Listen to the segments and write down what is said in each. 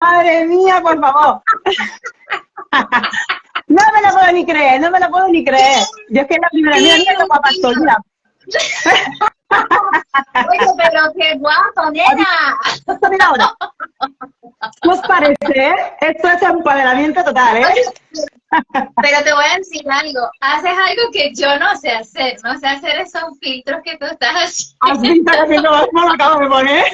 madre mía, por favor. No me lo puedo ni creer, no me lo puedo ni creer. Yo es que es la primera mía, mira qué guapa estoy, mira. Oye, pero qué guapo, nena. Mira ahora. ¿Qué os parece, eh? Esto es empoderamiento total, ¿eh? Pero te voy a decir algo. Haces algo que yo no sé hacer. No sé hacer esos filtros que tú estás haciendo. ¿Has visto que no lo acabo de poner?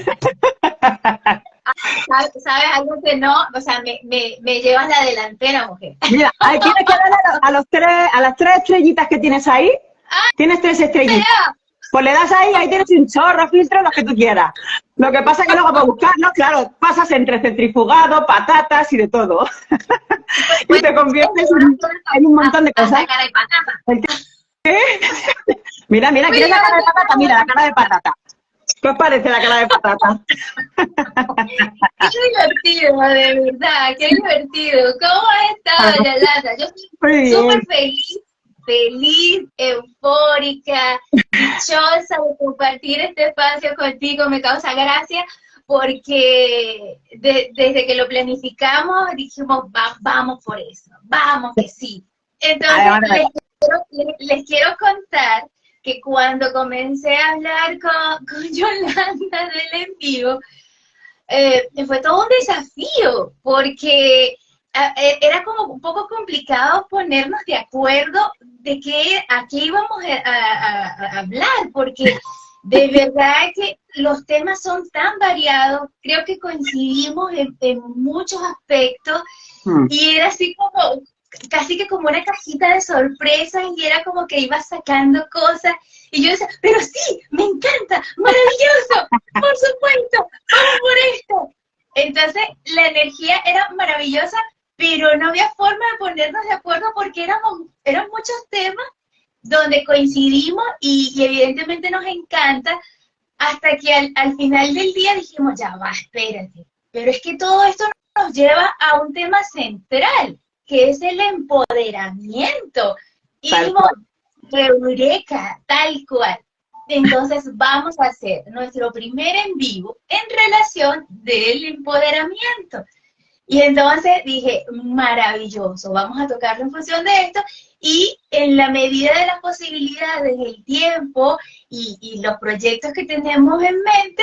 ¿Sabes algo que no? O sea, me llevas la delantera, mujer. Mira, ahí tienes que darle a las tres estrellitas que tienes ahí. Tienes 3 estrellitas. Pues le das ahí tienes un chorro, filtro, lo que tú quieras. Lo que pasa es que luego para buscarlo, claro, pasas entre centrifugado, patatas y de todo. Y te conviertes en un montón de cosas. La cara de patata. ¿Qué? Mira, ¿quieres la cara de patata? Mira, la cara de patata. ¿Qué os parece la cara de patata? Qué divertido, de verdad, qué divertido. ¿Cómo has estado, Yolanda? Yo estoy súper feliz, eufórica, dichosa de compartir este espacio contigo. Me causa gracia porque desde que lo planificamos dijimos, vamos por eso, vamos que sí. Entonces, les quiero contar que cuando comencé a hablar con Yolanda del en vivo, fue todo un desafío, porque era como un poco complicado ponernos de acuerdo de a qué íbamos a hablar, porque de verdad que los temas son tan variados, creo que coincidimos en muchos aspectos, y era así como, casi que como una cajita de sorpresas, y era como que iba sacando cosas, y yo decía, pero sí, me encanta, maravilloso, por supuesto, vamos por esto. Entonces, la energía era maravillosa, pero no había forma de ponernos de acuerdo porque eran muchos temas donde coincidimos y evidentemente nos encanta, hasta que al final del día dijimos, ya va, espérate, pero es que todo esto nos lleva a un tema central, que es el empoderamiento. Y dijimos, eureka, tal cual. Entonces vamos a hacer nuestro primer en vivo en relación del empoderamiento. Y entonces dije, maravilloso, vamos a tocarlo en función de esto, y en la medida de las posibilidades, el tiempo y los proyectos que tenemos en mente,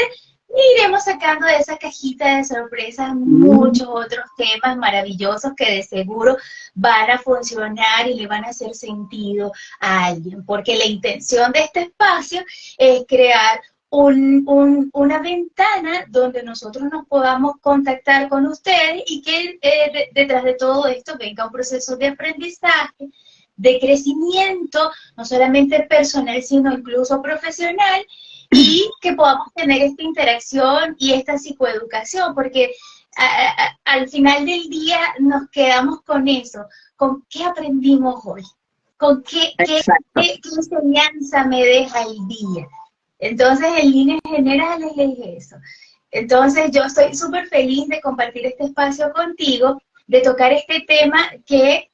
iremos sacando de esa cajita de sorpresas muchos otros temas maravillosos que de seguro van a funcionar y le van a hacer sentido a alguien, porque la intención de este espacio es crear una ventana donde nosotros nos podamos contactar con ustedes y que detrás de todo esto venga un proceso de aprendizaje, de crecimiento, no solamente personal, sino incluso profesional, y que podamos tener esta interacción y esta psicoeducación, porque al final del día nos quedamos con eso, con qué aprendimos hoy, con qué enseñanza me deja el día. Entonces, en líneas generales es eso. Entonces, yo estoy súper feliz de compartir este espacio contigo, de tocar este tema que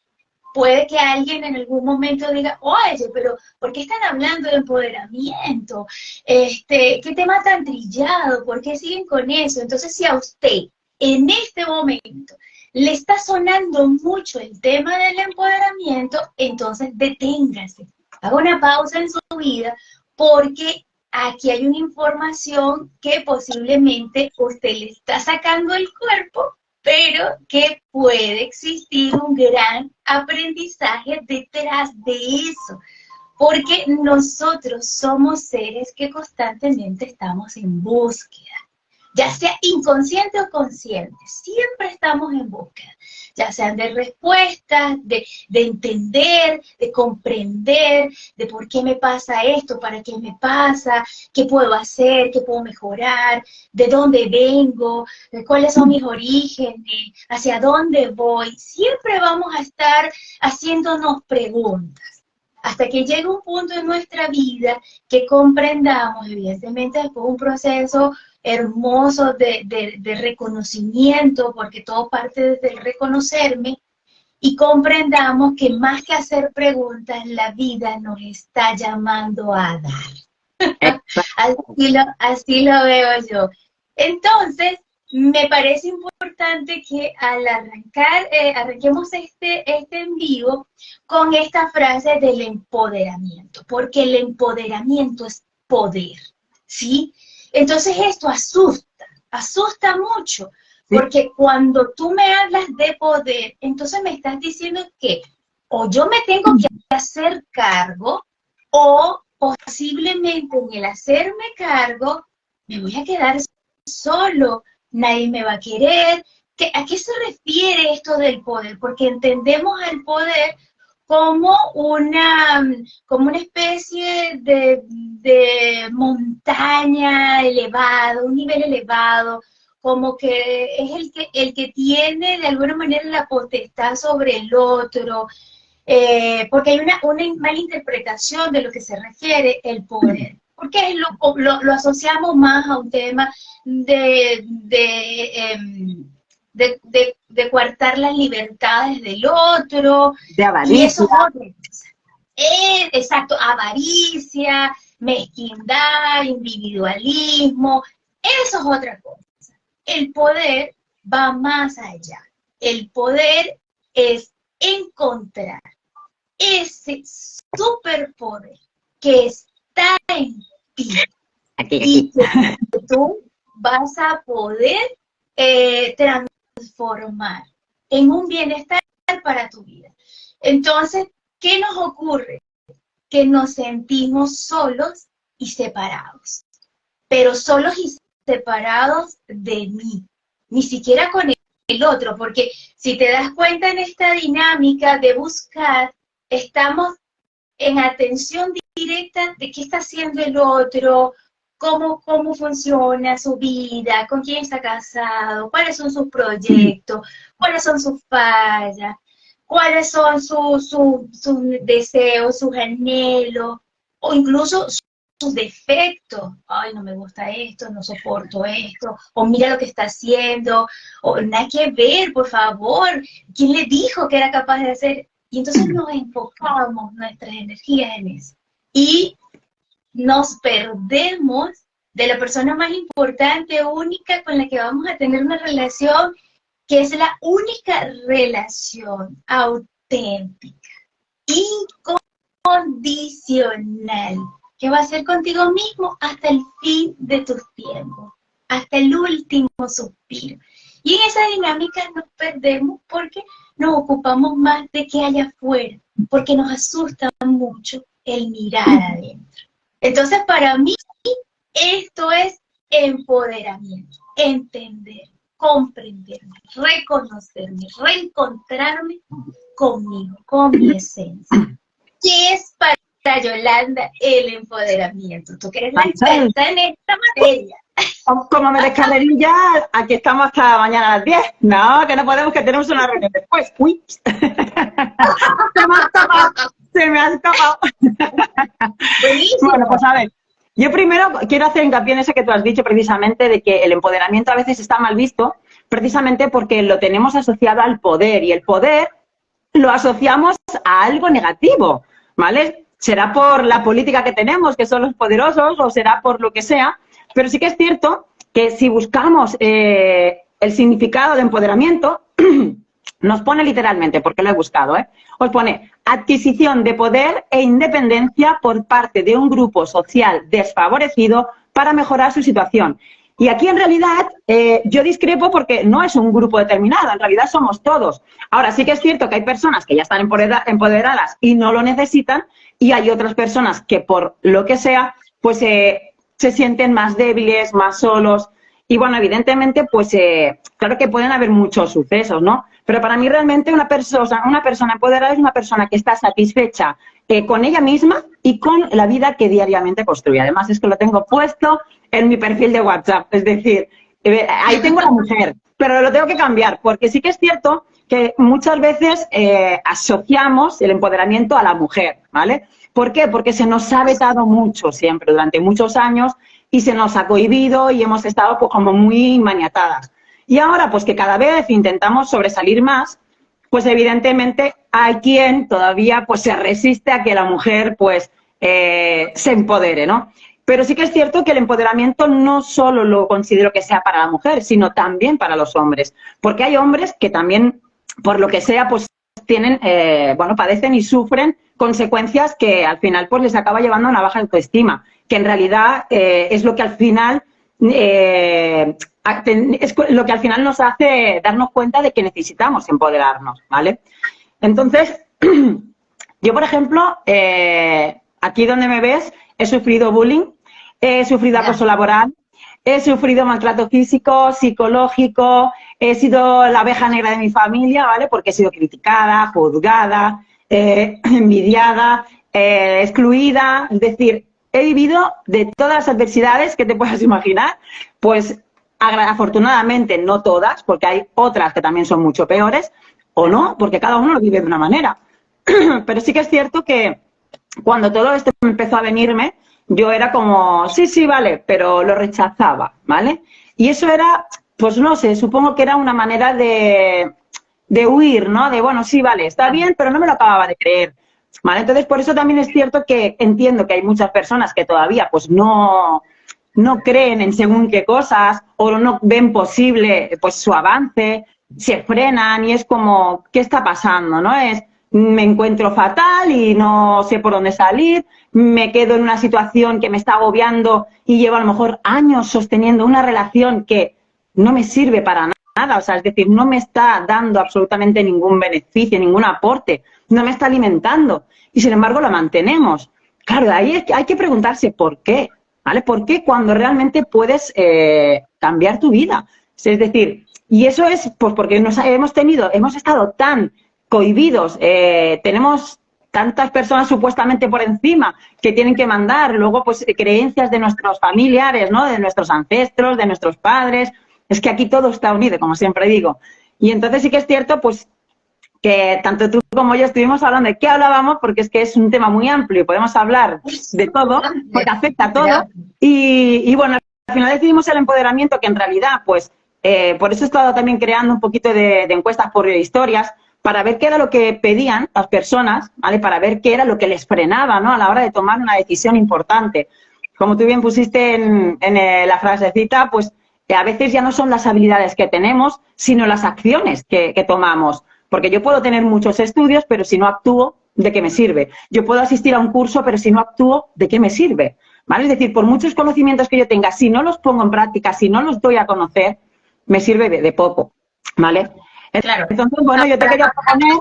puede que alguien en algún momento diga, oye, pero ¿por qué están hablando de empoderamiento? ¿Qué tema tan trillado? ¿Por qué siguen con eso? Entonces, si a usted en este momento le está sonando mucho el tema del empoderamiento, entonces deténgase, haga una pausa en su vida, porque aquí hay una información que posiblemente usted le está sacando el cuerpo, pero que puede existir un gran aprendizaje detrás de eso, porque nosotros somos seres que constantemente estamos en búsqueda, ya sea inconsciente o consciente, siempre estamos en búsqueda, ya sean de respuestas, de entender, de comprender, de por qué me pasa esto, para qué me pasa, qué puedo hacer, qué puedo mejorar, de dónde vengo, de cuáles son mis orígenes, hacia dónde voy. Siempre vamos a estar haciéndonos preguntas, hasta que llegue un punto en nuestra vida que comprendamos, evidentemente después de un proceso hermoso de reconocimiento, porque todo parte desde el reconocerme, y comprendamos que más que hacer preguntas, la vida nos está llamando a dar. Así lo veo yo. Entonces, me parece importante que al arrancar, arranquemos este en vivo con esta frase del empoderamiento, porque el empoderamiento es poder, ¿sí? Entonces esto asusta mucho, porque cuando tú me hablas de poder, entonces me estás diciendo que o yo me tengo que hacer cargo, o posiblemente en el hacerme cargo me voy a quedar solo, nadie me va a querer. ¿A qué se refiere esto del poder? Porque entendemos al poder como una especie de montaña elevada, un nivel elevado, como que es el que tiene de alguna manera la potestad sobre el otro, porque hay una mala interpretación de lo que se refiere el poder, porque lo asociamos más a un tema de coartar las libertades del otro, de avaricia. Y eso es otra cosa. Exacto, avaricia, mezquindad, individualismo, eso es otra cosa. El poder va más allá. El poder es encontrar ese superpoder que está en ti y que tú vas a poder transformar en un bienestar para tu vida. Entonces, ¿qué nos ocurre? Que nos sentimos solos y separados, pero solos y separados de mí, ni siquiera con el otro, porque si te das cuenta en esta dinámica de buscar, estamos en atención directa de qué está haciendo el otro, cómo funciona su vida, con quién está casado, cuáles son sus proyectos, cuáles son sus fallas, cuáles son sus deseos, sus anhelos, o incluso sus defectos. Ay, no me gusta esto, no soporto esto, o mira lo que está haciendo, o nada que ver, por favor, ¿quién le dijo que era capaz de hacer? Y entonces nos enfocamos nuestras energías en eso. Y nos perdemos de la persona más importante, única, con la que vamos a tener una relación, que es la única relación auténtica, incondicional, que va a ser contigo mismo hasta el fin de tus tiempos, hasta el último suspiro. Y en esa dinámica nos perdemos porque nos ocupamos más de qué hay afuera, porque nos asusta mucho el mirar adentro. Entonces, para mí, esto es empoderamiento, entender, comprenderme, reconocerme, reencontrarme conmigo, con mi esencia. ¿Qué es para Yolanda el empoderamiento? Tú que eres la experta en esta materia. Como me descarrerí ya, aquí estamos hasta mañana a las 10. No, que no podemos, que tenemos una reunión después. Uy. Se me ha escapado. Buenísimo. Bueno, pues a ver. Yo primero quiero hacer hincapié en eso que tú has dicho precisamente, de que el empoderamiento a veces está mal visto, precisamente porque lo tenemos asociado al poder, y el poder lo asociamos a algo negativo, ¿vale? Será por la política que tenemos, que son los poderosos, o será por lo que sea, pero sí que es cierto que si buscamos el significado de empoderamiento, nos pone literalmente, porque lo he buscado, os pone adquisición de poder e independencia por parte de un grupo social desfavorecido para mejorar su situación. Y aquí en realidad yo discrepo, porque no es un grupo determinado, en realidad somos todos. Ahora sí que es cierto que hay personas que ya están empoderadas y no lo necesitan, y hay otras personas que por lo que sea, pues se sienten más débiles, más solos. Y bueno, evidentemente, pues claro que pueden haber muchos sucesos, ¿no? Pero para mí realmente una persona empoderada es una persona que está satisfecha con ella misma y con la vida que diariamente construye. Además, es que lo tengo puesto en mi perfil de WhatsApp. Es decir, ahí tengo la mujer, pero lo tengo que cambiar, porque sí que es cierto que muchas veces asociamos el empoderamiento a la mujer, ¿vale? ¿Por qué? Porque se nos ha vetado mucho siempre, durante muchos años, y se nos ha cohibido y hemos estado pues como muy maniatadas. Y ahora, pues que cada vez intentamos sobresalir más, pues evidentemente hay quien todavía pues se resiste a que la mujer pues se empodere, ¿no? Pero sí que es cierto que el empoderamiento no solo lo considero que sea para la mujer, sino también para los hombres. Porque hay hombres que también, por lo que sea, pues tienen, bueno, padecen y sufren consecuencias que al final pues les acaba llevando a una baja autoestima, que en realidad es lo que al final es lo que al final nos hace darnos cuenta de que necesitamos empoderarnos, ¿vale? Entonces, yo, por ejemplo, aquí donde me ves, he sufrido bullying, he sufrido acoso laboral, he sufrido maltrato físico, psicológico, he sido la abeja negra de mi familia, ¿vale? Porque he sido criticada, juzgada, envidiada, excluida, es decir, he vivido de todas las adversidades que te puedas imaginar, pues afortunadamente no todas, porque hay otras que también son mucho peores, o no, porque cada uno lo vive de una manera. Pero sí que es cierto que cuando todo esto empezó a venirme, yo era como, sí, sí, vale, pero lo rechazaba, ¿vale? Y eso era, pues no sé, supongo que era una manera de huir, ¿no? De, bueno, sí, vale, está bien, pero no me lo acababa de creer, ¿vale? Entonces, por eso también es cierto que entiendo que hay muchas personas que todavía, pues, no creen en según qué cosas o no ven posible, pues, su avance, se frenan y es como, ¿qué está pasando, no? Me encuentro fatal y no sé por dónde salir, me quedo en una situación que me está agobiando y llevo a lo mejor años sosteniendo una relación que no me sirve para nada, o sea, es decir, no me está dando absolutamente ningún beneficio, ningún aporte, no me está alimentando y sin embargo la mantenemos. Claro, de ahí hay que preguntarse por qué, ¿vale? ¿Por qué cuando realmente puedes cambiar tu vida? Es decir, y eso es pues porque hemos estado tan cohibidos, tenemos tantas personas supuestamente por encima que tienen que mandar, luego pues creencias de nuestros familiares, ¿no? De nuestros ancestros, de nuestros padres, es que aquí todo está unido, como siempre digo. Y entonces sí que es cierto, pues, que tanto tú como yo estuvimos hablando de qué hablábamos, porque es que es un tema muy amplio y podemos hablar de todo, porque afecta a todo. Y bueno, al final decidimos el empoderamiento, que en realidad, pues, por eso he estado también creando un poquito de encuestas por historias, para ver qué era lo que pedían las personas, ¿vale? Para ver qué era lo que les frenaba, ¿no? A la hora de tomar una decisión importante. Como tú bien pusiste en la frasecita, pues a veces ya no son las habilidades que tenemos, sino las acciones que tomamos. Porque yo puedo tener muchos estudios, pero si no actúo, ¿de qué me sirve? Yo puedo asistir a un curso, pero si no actúo, ¿de qué me sirve? ¿Vale? Es decir, por muchos conocimientos que yo tenga, si no los pongo en práctica, si no los doy a conocer, me sirve de poco, ¿vale? Claro. Entonces, bueno, yo te quería proponer...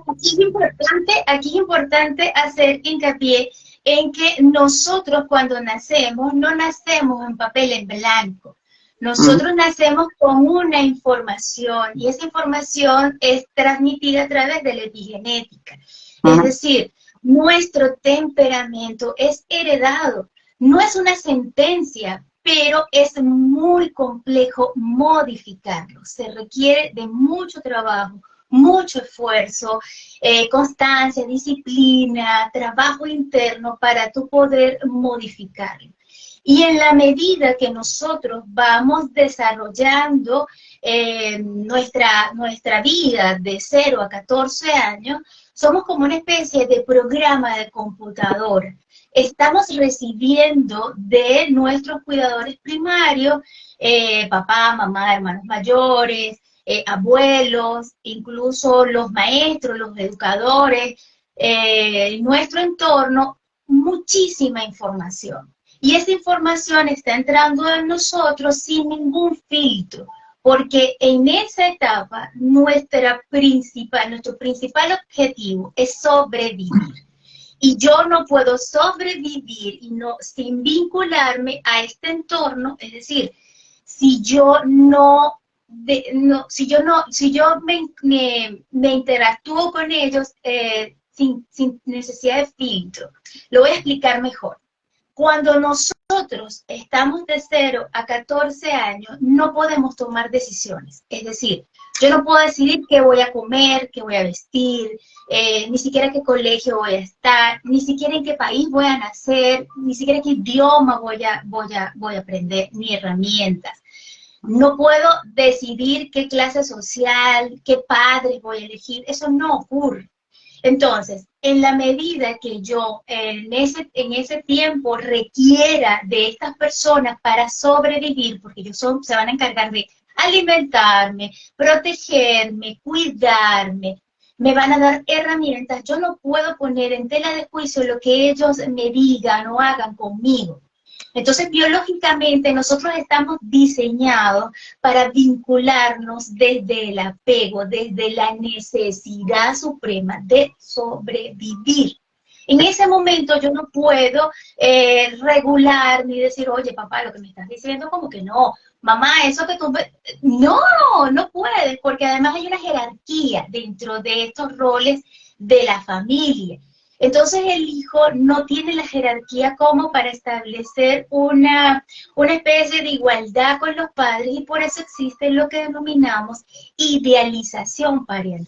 Aquí es importante hacer hincapié en que nosotros cuando nacemos, no nacemos en papel en blanco. Nosotros nacemos con una información y esa información es transmitida a través de la epigenética. Es decir, nuestro temperamento es heredado. No es una sentencia, pero es muy complejo modificarlo. Se requiere de mucho trabajo, mucho esfuerzo, constancia, disciplina, trabajo interno para tú poder modificarlo. Y en la medida que nosotros vamos desarrollando nuestra vida de 0 a 14 años, somos como una especie de programa de computadora. Estamos recibiendo de nuestros cuidadores primarios, papá, mamá, hermanos mayores, abuelos, incluso los maestros, los educadores, nuestro entorno, muchísima información. Y esa información está entrando en nosotros sin ningún filtro, porque en esa etapa nuestro principal objetivo es sobrevivir. Y yo no puedo sobrevivir sin vincularme a este entorno, es decir, si yo me interactúo con ellos sin necesidad de filtro. Lo voy a explicar mejor. Cuando nosotros estamos de 0 a 14 años, no podemos tomar decisiones. Es decir, yo no puedo decidir qué voy a comer, qué voy a vestir, ni siquiera qué colegio voy a estar, ni siquiera en qué país voy a nacer, ni siquiera qué idioma voy a aprender, ni herramientas. No puedo decidir qué clase social, qué padres voy a elegir. Eso no ocurre. Entonces, en la medida que yo en ese tiempo requiera de estas personas para sobrevivir, porque ellos se van a encargar de alimentarme, protegerme, cuidarme, me van a dar herramientas, yo no puedo poner en tela de juicio lo que ellos me digan o hagan conmigo. Entonces, biológicamente, nosotros estamos diseñados para vincularnos desde el apego, desde la necesidad suprema de sobrevivir. En ese momento yo no puedo regular ni decir, oye, papá, lo que me estás diciendo como que no. Mamá, eso que tú... No, no puedes, porque además hay una jerarquía dentro de estos roles de la familia. Entonces el hijo no tiene la jerarquía como para establecer una especie de igualdad con los padres y por eso existe lo que denominamos idealización parental.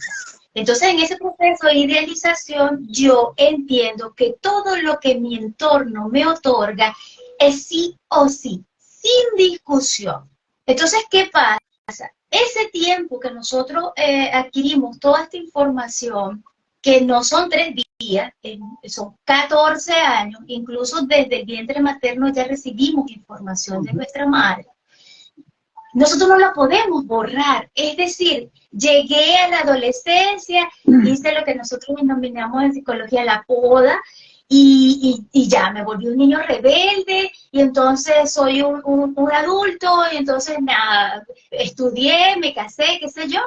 Entonces en ese proceso de idealización yo entiendo que todo lo que mi entorno me otorga es sí o sí, sin discusión. Entonces, ¿qué pasa? Ese tiempo que nosotros adquirimos toda esta información, que no son 3 días, son 14 años, incluso desde el vientre materno ya recibimos información de nuestra madre. Nosotros no la podemos borrar, es decir, llegué a la adolescencia, hice lo que nosotros denominamos en psicología la poda, y ya me volví un niño rebelde, y entonces soy un adulto, y entonces nada, estudié, me casé, qué sé yo,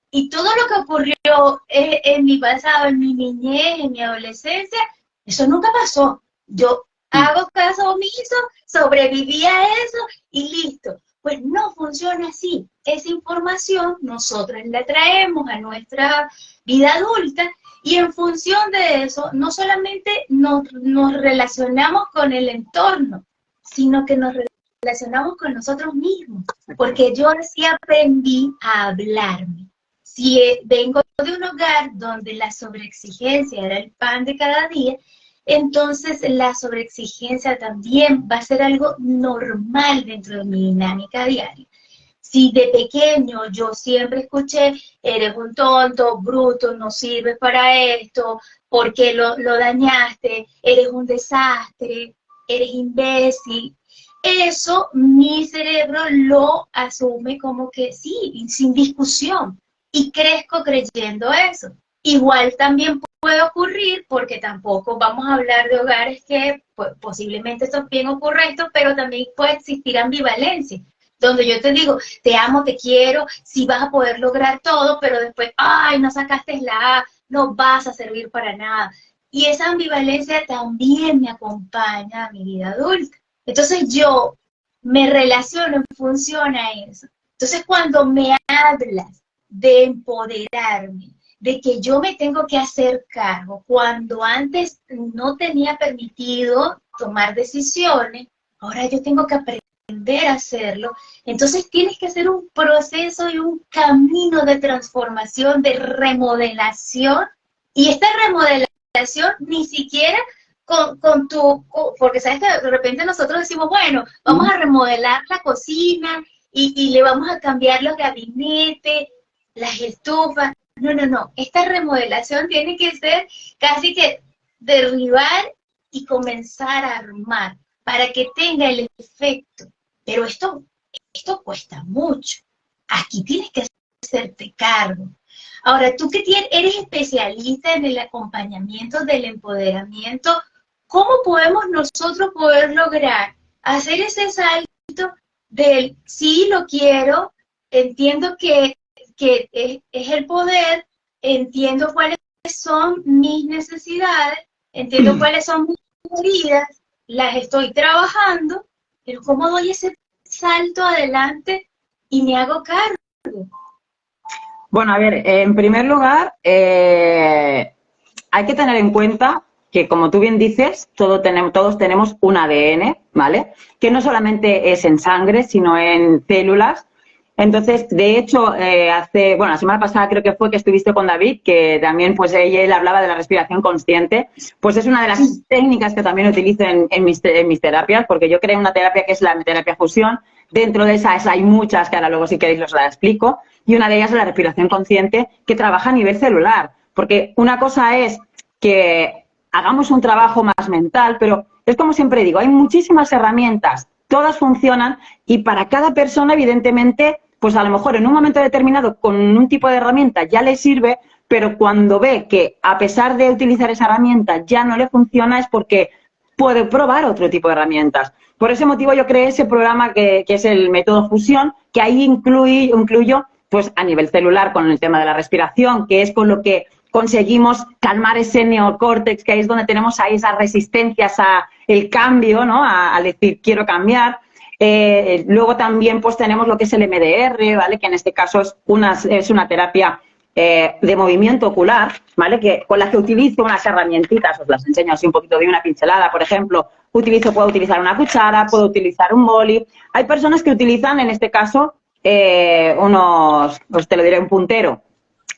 y todo lo que ocurrió en mi pasado, en mi niñez, en mi adolescencia, eso nunca pasó. Yo hago caso omiso, sobreviví a eso y listo. Pues no funciona así. Esa información nosotros la traemos a nuestra vida adulta y en función de eso no solamente nos relacionamos con el entorno, sino que nos relacionamos con nosotros mismos. Porque yo así aprendí a hablarme. Si vengo de un hogar donde la sobreexigencia era el pan de cada día, entonces la sobreexigencia también va a ser algo normal dentro de mi dinámica diaria. Si de pequeño yo siempre escuché, eres un tonto, bruto, no sirves para esto, ¿por qué lo dañaste? Eres un desastre, eres imbécil. Eso mi cerebro lo asume como que sí, sin discusión. Y crezco creyendo eso. Igual también puede ocurrir, porque tampoco vamos a hablar de hogares que pues, posiblemente esto bien ocurre esto, pero también puede existir ambivalencia, donde yo te digo, te amo, te quiero, sí vas a poder lograr todo, pero después, ay, no sacaste la A, no vas a servir para nada. Y esa ambivalencia también me acompaña a mi vida adulta. Entonces yo me relaciono en función a eso. Entonces cuando me hablas de empoderarme, de que yo me tengo que hacer cargo, cuando antes no tenía permitido tomar decisiones, ahora yo tengo que aprender a hacerlo, entonces tienes que hacer un proceso y un camino de transformación, de remodelación, y esta remodelación ni siquiera porque sabes que de repente nosotros decimos, bueno, vamos a remodelar la cocina, y le vamos a cambiar los gabinetes, las estufas. No, no, no. Esta remodelación tiene que ser casi que derribar y comenzar a armar para que tenga el efecto. Pero esto cuesta mucho. Aquí tienes que hacerte cargo. Ahora, tú que eres especialista en el acompañamiento del empoderamiento, ¿cómo podemos nosotros poder lograr hacer ese salto del sí lo quiero, entiendo que es el poder, entiendo cuáles son mis necesidades, entiendo cuáles son mis heridas, las estoy trabajando, pero cómo doy ese salto adelante y me hago cargo? Bueno, a ver, en primer lugar, hay que tener en cuenta que, como tú bien dices, todos tenemos un ADN, ¿vale? Que no solamente es en sangre, sino en células. Entonces, de hecho, la semana pasada creo que fue que estuviste con David, que también, pues, él hablaba de la respiración consciente. Pues es una de las técnicas que también utilizo en mis terapias, porque yo creé una terapia que es la terapia fusión. Dentro de esas hay muchas, que ahora luego si queréis os las explico. Y una de ellas es la respiración consciente, que trabaja a nivel celular. Porque una cosa es que hagamos un trabajo más mental, pero es como siempre digo, hay muchísimas herramientas, todas funcionan y para cada persona, evidentemente, pues a lo mejor en un momento determinado con un tipo de herramienta ya le sirve, pero cuando ve que a pesar de utilizar esa herramienta ya no le funciona es porque puede probar otro tipo de herramientas. Por ese motivo yo creé ese programa que es el método Fusión, que ahí incluyo pues a nivel celular con el tema de la respiración, que es con lo que conseguimos calmar ese neocórtex, que ahí es donde tenemos ahí esas resistencias al cambio, ¿no? A decir, quiero cambiar. Luego también pues tenemos lo que es el MDR, ¿vale? Que en este caso es una terapia de movimiento ocular, ¿vale? Con la que utilizo unas herramientitas, os las enseño así un poquito de una pincelada, por ejemplo, puedo utilizar una cuchara, puedo utilizar un boli. Hay personas que utilizan, en este caso, pues te lo diré, un puntero.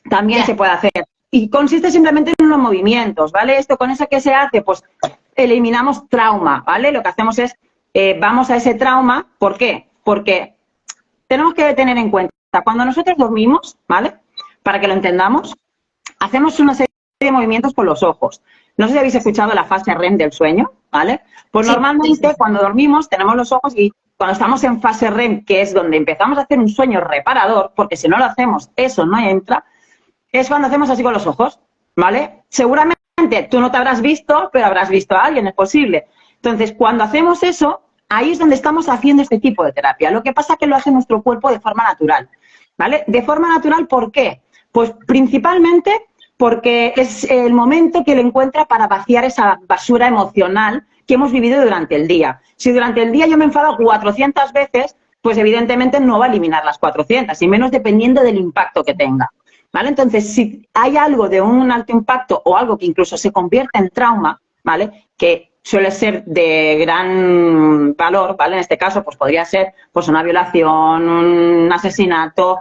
También se puede hacer. Y consiste simplemente en unos movimientos, ¿vale? ¿Con eso qué se hace? Pues eliminamos trauma, ¿vale? Lo que hacemos es, vamos a ese trauma, ¿por qué? Porque tenemos que tener en cuenta, cuando nosotros dormimos, ¿vale? Para que lo entendamos, hacemos una serie de movimientos con los ojos. No sé si habéis escuchado la fase REM del sueño, ¿vale? Pues sí, normalmente cuando dormimos tenemos los ojos y cuando estamos en fase REM, que es donde empezamos a hacer un sueño reparador, porque si no lo hacemos, eso no entra, es cuando hacemos así con los ojos, ¿vale? Seguramente tú no te habrás visto, pero habrás visto a alguien, es posible. Entonces, cuando hacemos eso, ahí es donde estamos haciendo este tipo de terapia. Lo que pasa es que lo hace nuestro cuerpo de forma natural, ¿vale? De forma natural, ¿por qué? Pues principalmente porque es el momento que lo encuentra para vaciar esa basura emocional que hemos vivido durante el día. Si durante el día yo me enfado 400 veces, pues evidentemente no va a eliminar las 400, y menos dependiendo del impacto que tenga, ¿vale? Entonces, si hay algo de un alto impacto o algo que incluso se convierte en trauma, ¿vale? Que suele ser de gran valor, ¿vale? En este caso, pues podría ser pues una violación, un asesinato.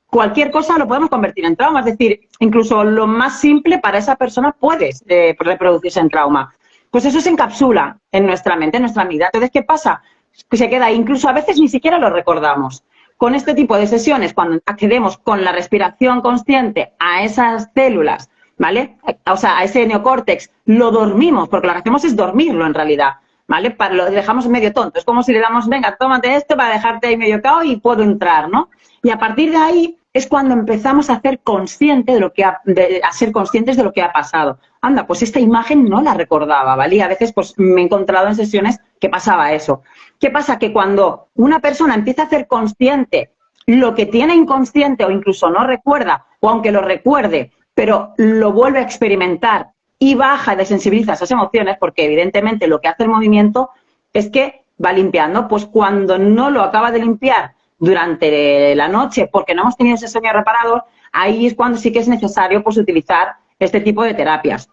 Cualquier cosa lo podemos convertir en trauma, es decir, incluso lo más simple para esa persona puede reproducirse en trauma. Pues eso se encapsula en nuestra mente, en nuestra vida. Entonces, ¿qué pasa? Que se queda ahí, incluso a veces ni siquiera lo recordamos. Con este tipo de sesiones, cuando accedemos con la respiración consciente a esas células, ¿vale? O sea, a ese neocórtex, lo dormimos, porque lo que hacemos es dormirlo en realidad, ¿vale? Lo dejamos medio tonto. Es como si le damos, venga, tómate esto para dejarte ahí medio cao y puedo entrar, ¿no? Y a partir de ahí es cuando empezamos a ser conscientes a ser conscientes de lo que ha pasado. Anda, pues esta imagen no la recordaba, ¿vale? Y a veces pues me he encontrado en sesiones que pasaba eso. ¿Qué pasa? Que cuando una persona empieza a hacer consciente lo que tiene inconsciente o incluso no recuerda, o aunque lo recuerde, pero lo vuelve a experimentar y baja y desensibiliza esas emociones, porque evidentemente lo que hace el movimiento es que va limpiando. Pues cuando no lo acaba de limpiar durante la noche porque no hemos tenido ese sueño reparador, ahí es cuando sí que es necesario pues utilizar este tipo de terapias,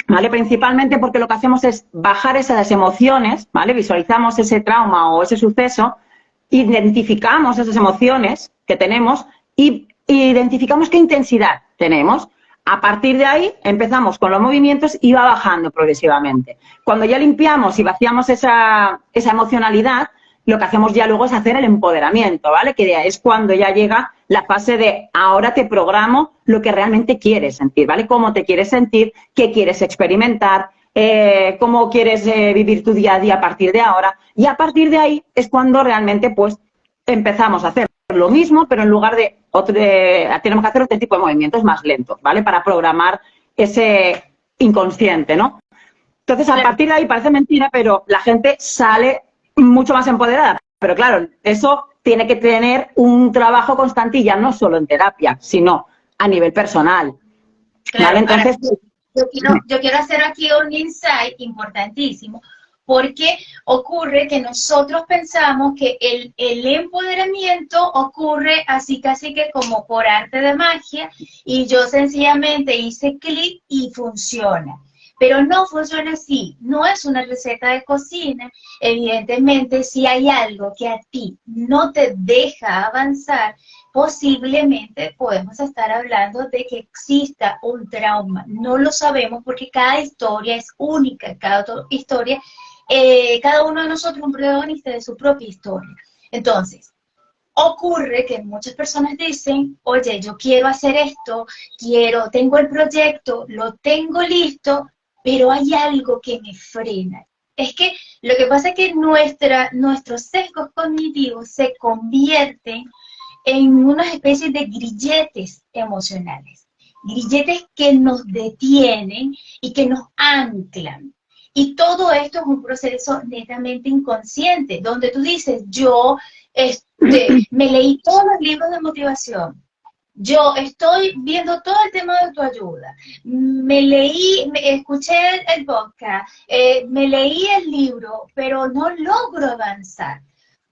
¿vale? Principalmente porque lo que hacemos es bajar esas emociones, ¿vale? Visualizamos ese trauma o ese suceso, identificamos esas emociones que tenemos y identificamos qué intensidad tenemos. A partir de ahí empezamos con los movimientos y va bajando progresivamente. Cuando ya limpiamos y vaciamos esa emocionalidad, lo que hacemos ya luego es hacer el empoderamiento, ¿vale? Que es cuando ya llega la fase de ahora te programo lo que realmente quieres sentir, ¿vale? Cómo te quieres sentir, qué quieres experimentar, cómo quieres vivir tu día a día a partir de ahora. Y a partir de ahí es cuando realmente pues empezamos a hacer lo mismo, pero en lugar de tenemos que hacer otro tipo de movimientos más lentos, ¿vale? Para programar ese inconsciente, ¿no? Entonces, a partir de ahí parece mentira, pero la gente sale mucho más empoderada. Pero claro, eso tiene que tener un trabajo constante y ya no solo en terapia, sino a nivel personal. Claro, ¿vale? Entonces, yo quiero hacer aquí un insight importantísimo, porque ocurre que nosotros pensamos que el empoderamiento ocurre así casi que como por arte de magia, y yo sencillamente hice clic y funciona. Pero no funciona así, no es una receta de cocina. Evidentemente, si hay algo que a ti no te deja avanzar, posiblemente podemos estar hablando de que exista un trauma. No lo sabemos porque cada historia es única, cada historia, cada uno de nosotros es un protagonista de su propia historia. Entonces, ocurre que muchas personas dicen, oye, yo quiero hacer esto, tengo el proyecto, lo tengo listo, pero hay algo que me frena. Es que lo que pasa es que nuestros sesgos cognitivos se convierten en una especie de grilletes emocionales. Grilletes que nos detienen y que nos anclan. Y todo esto es un proceso netamente inconsciente, donde tú dices, yo me leí todos los libros de motivación, yo estoy viendo todo el tema de autoayuda, escuché el podcast, me leí el libro, pero no logro avanzar.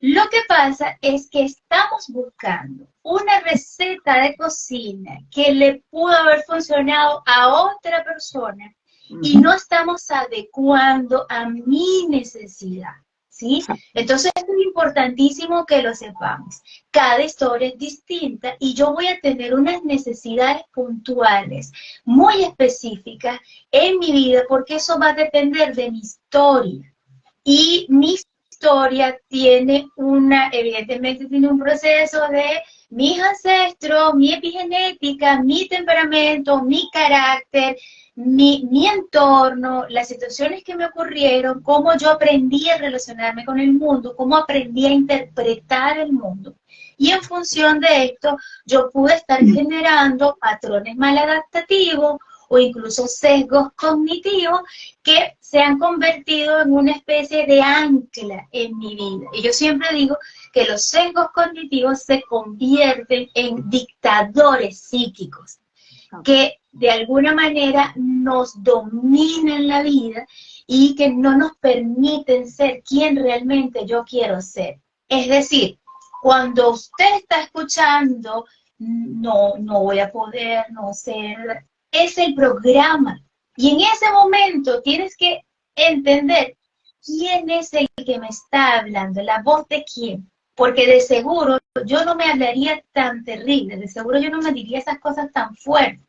Lo que pasa es que estamos buscando una receta de cocina que le pudo haber funcionado a otra persona y no estamos adecuando a mi necesidad, ¿sí? Entonces es importantísimo que lo sepamos. Cada historia es distinta y yo voy a tener unas necesidades puntuales, muy específicas en mi vida, porque eso va a depender de mi historia. Y mi historia evidentemente tiene un proceso de mis ancestros, mi epigenética, mi temperamento, mi carácter, mi entorno, las situaciones que me ocurrieron, cómo yo aprendí a relacionarme con el mundo, cómo aprendí a interpretar el mundo. Y en función de esto, yo pude estar generando patrones maladaptativos o incluso sesgos cognitivos que se han convertido en una especie de ancla en mi vida. Y yo siempre digo que los sesgos cognitivos se convierten en dictadores psíquicos, que de alguna manera nos dominan la vida y que no nos permiten ser quien realmente yo quiero ser. Es decir, cuando usted está escuchando, no voy a poder, no ser, es el programa. Y en ese momento tienes que entender quién es el que me está hablando, la voz de quién. Porque de seguro yo no me hablaría tan terrible, de seguro yo no me diría esas cosas tan fuertes.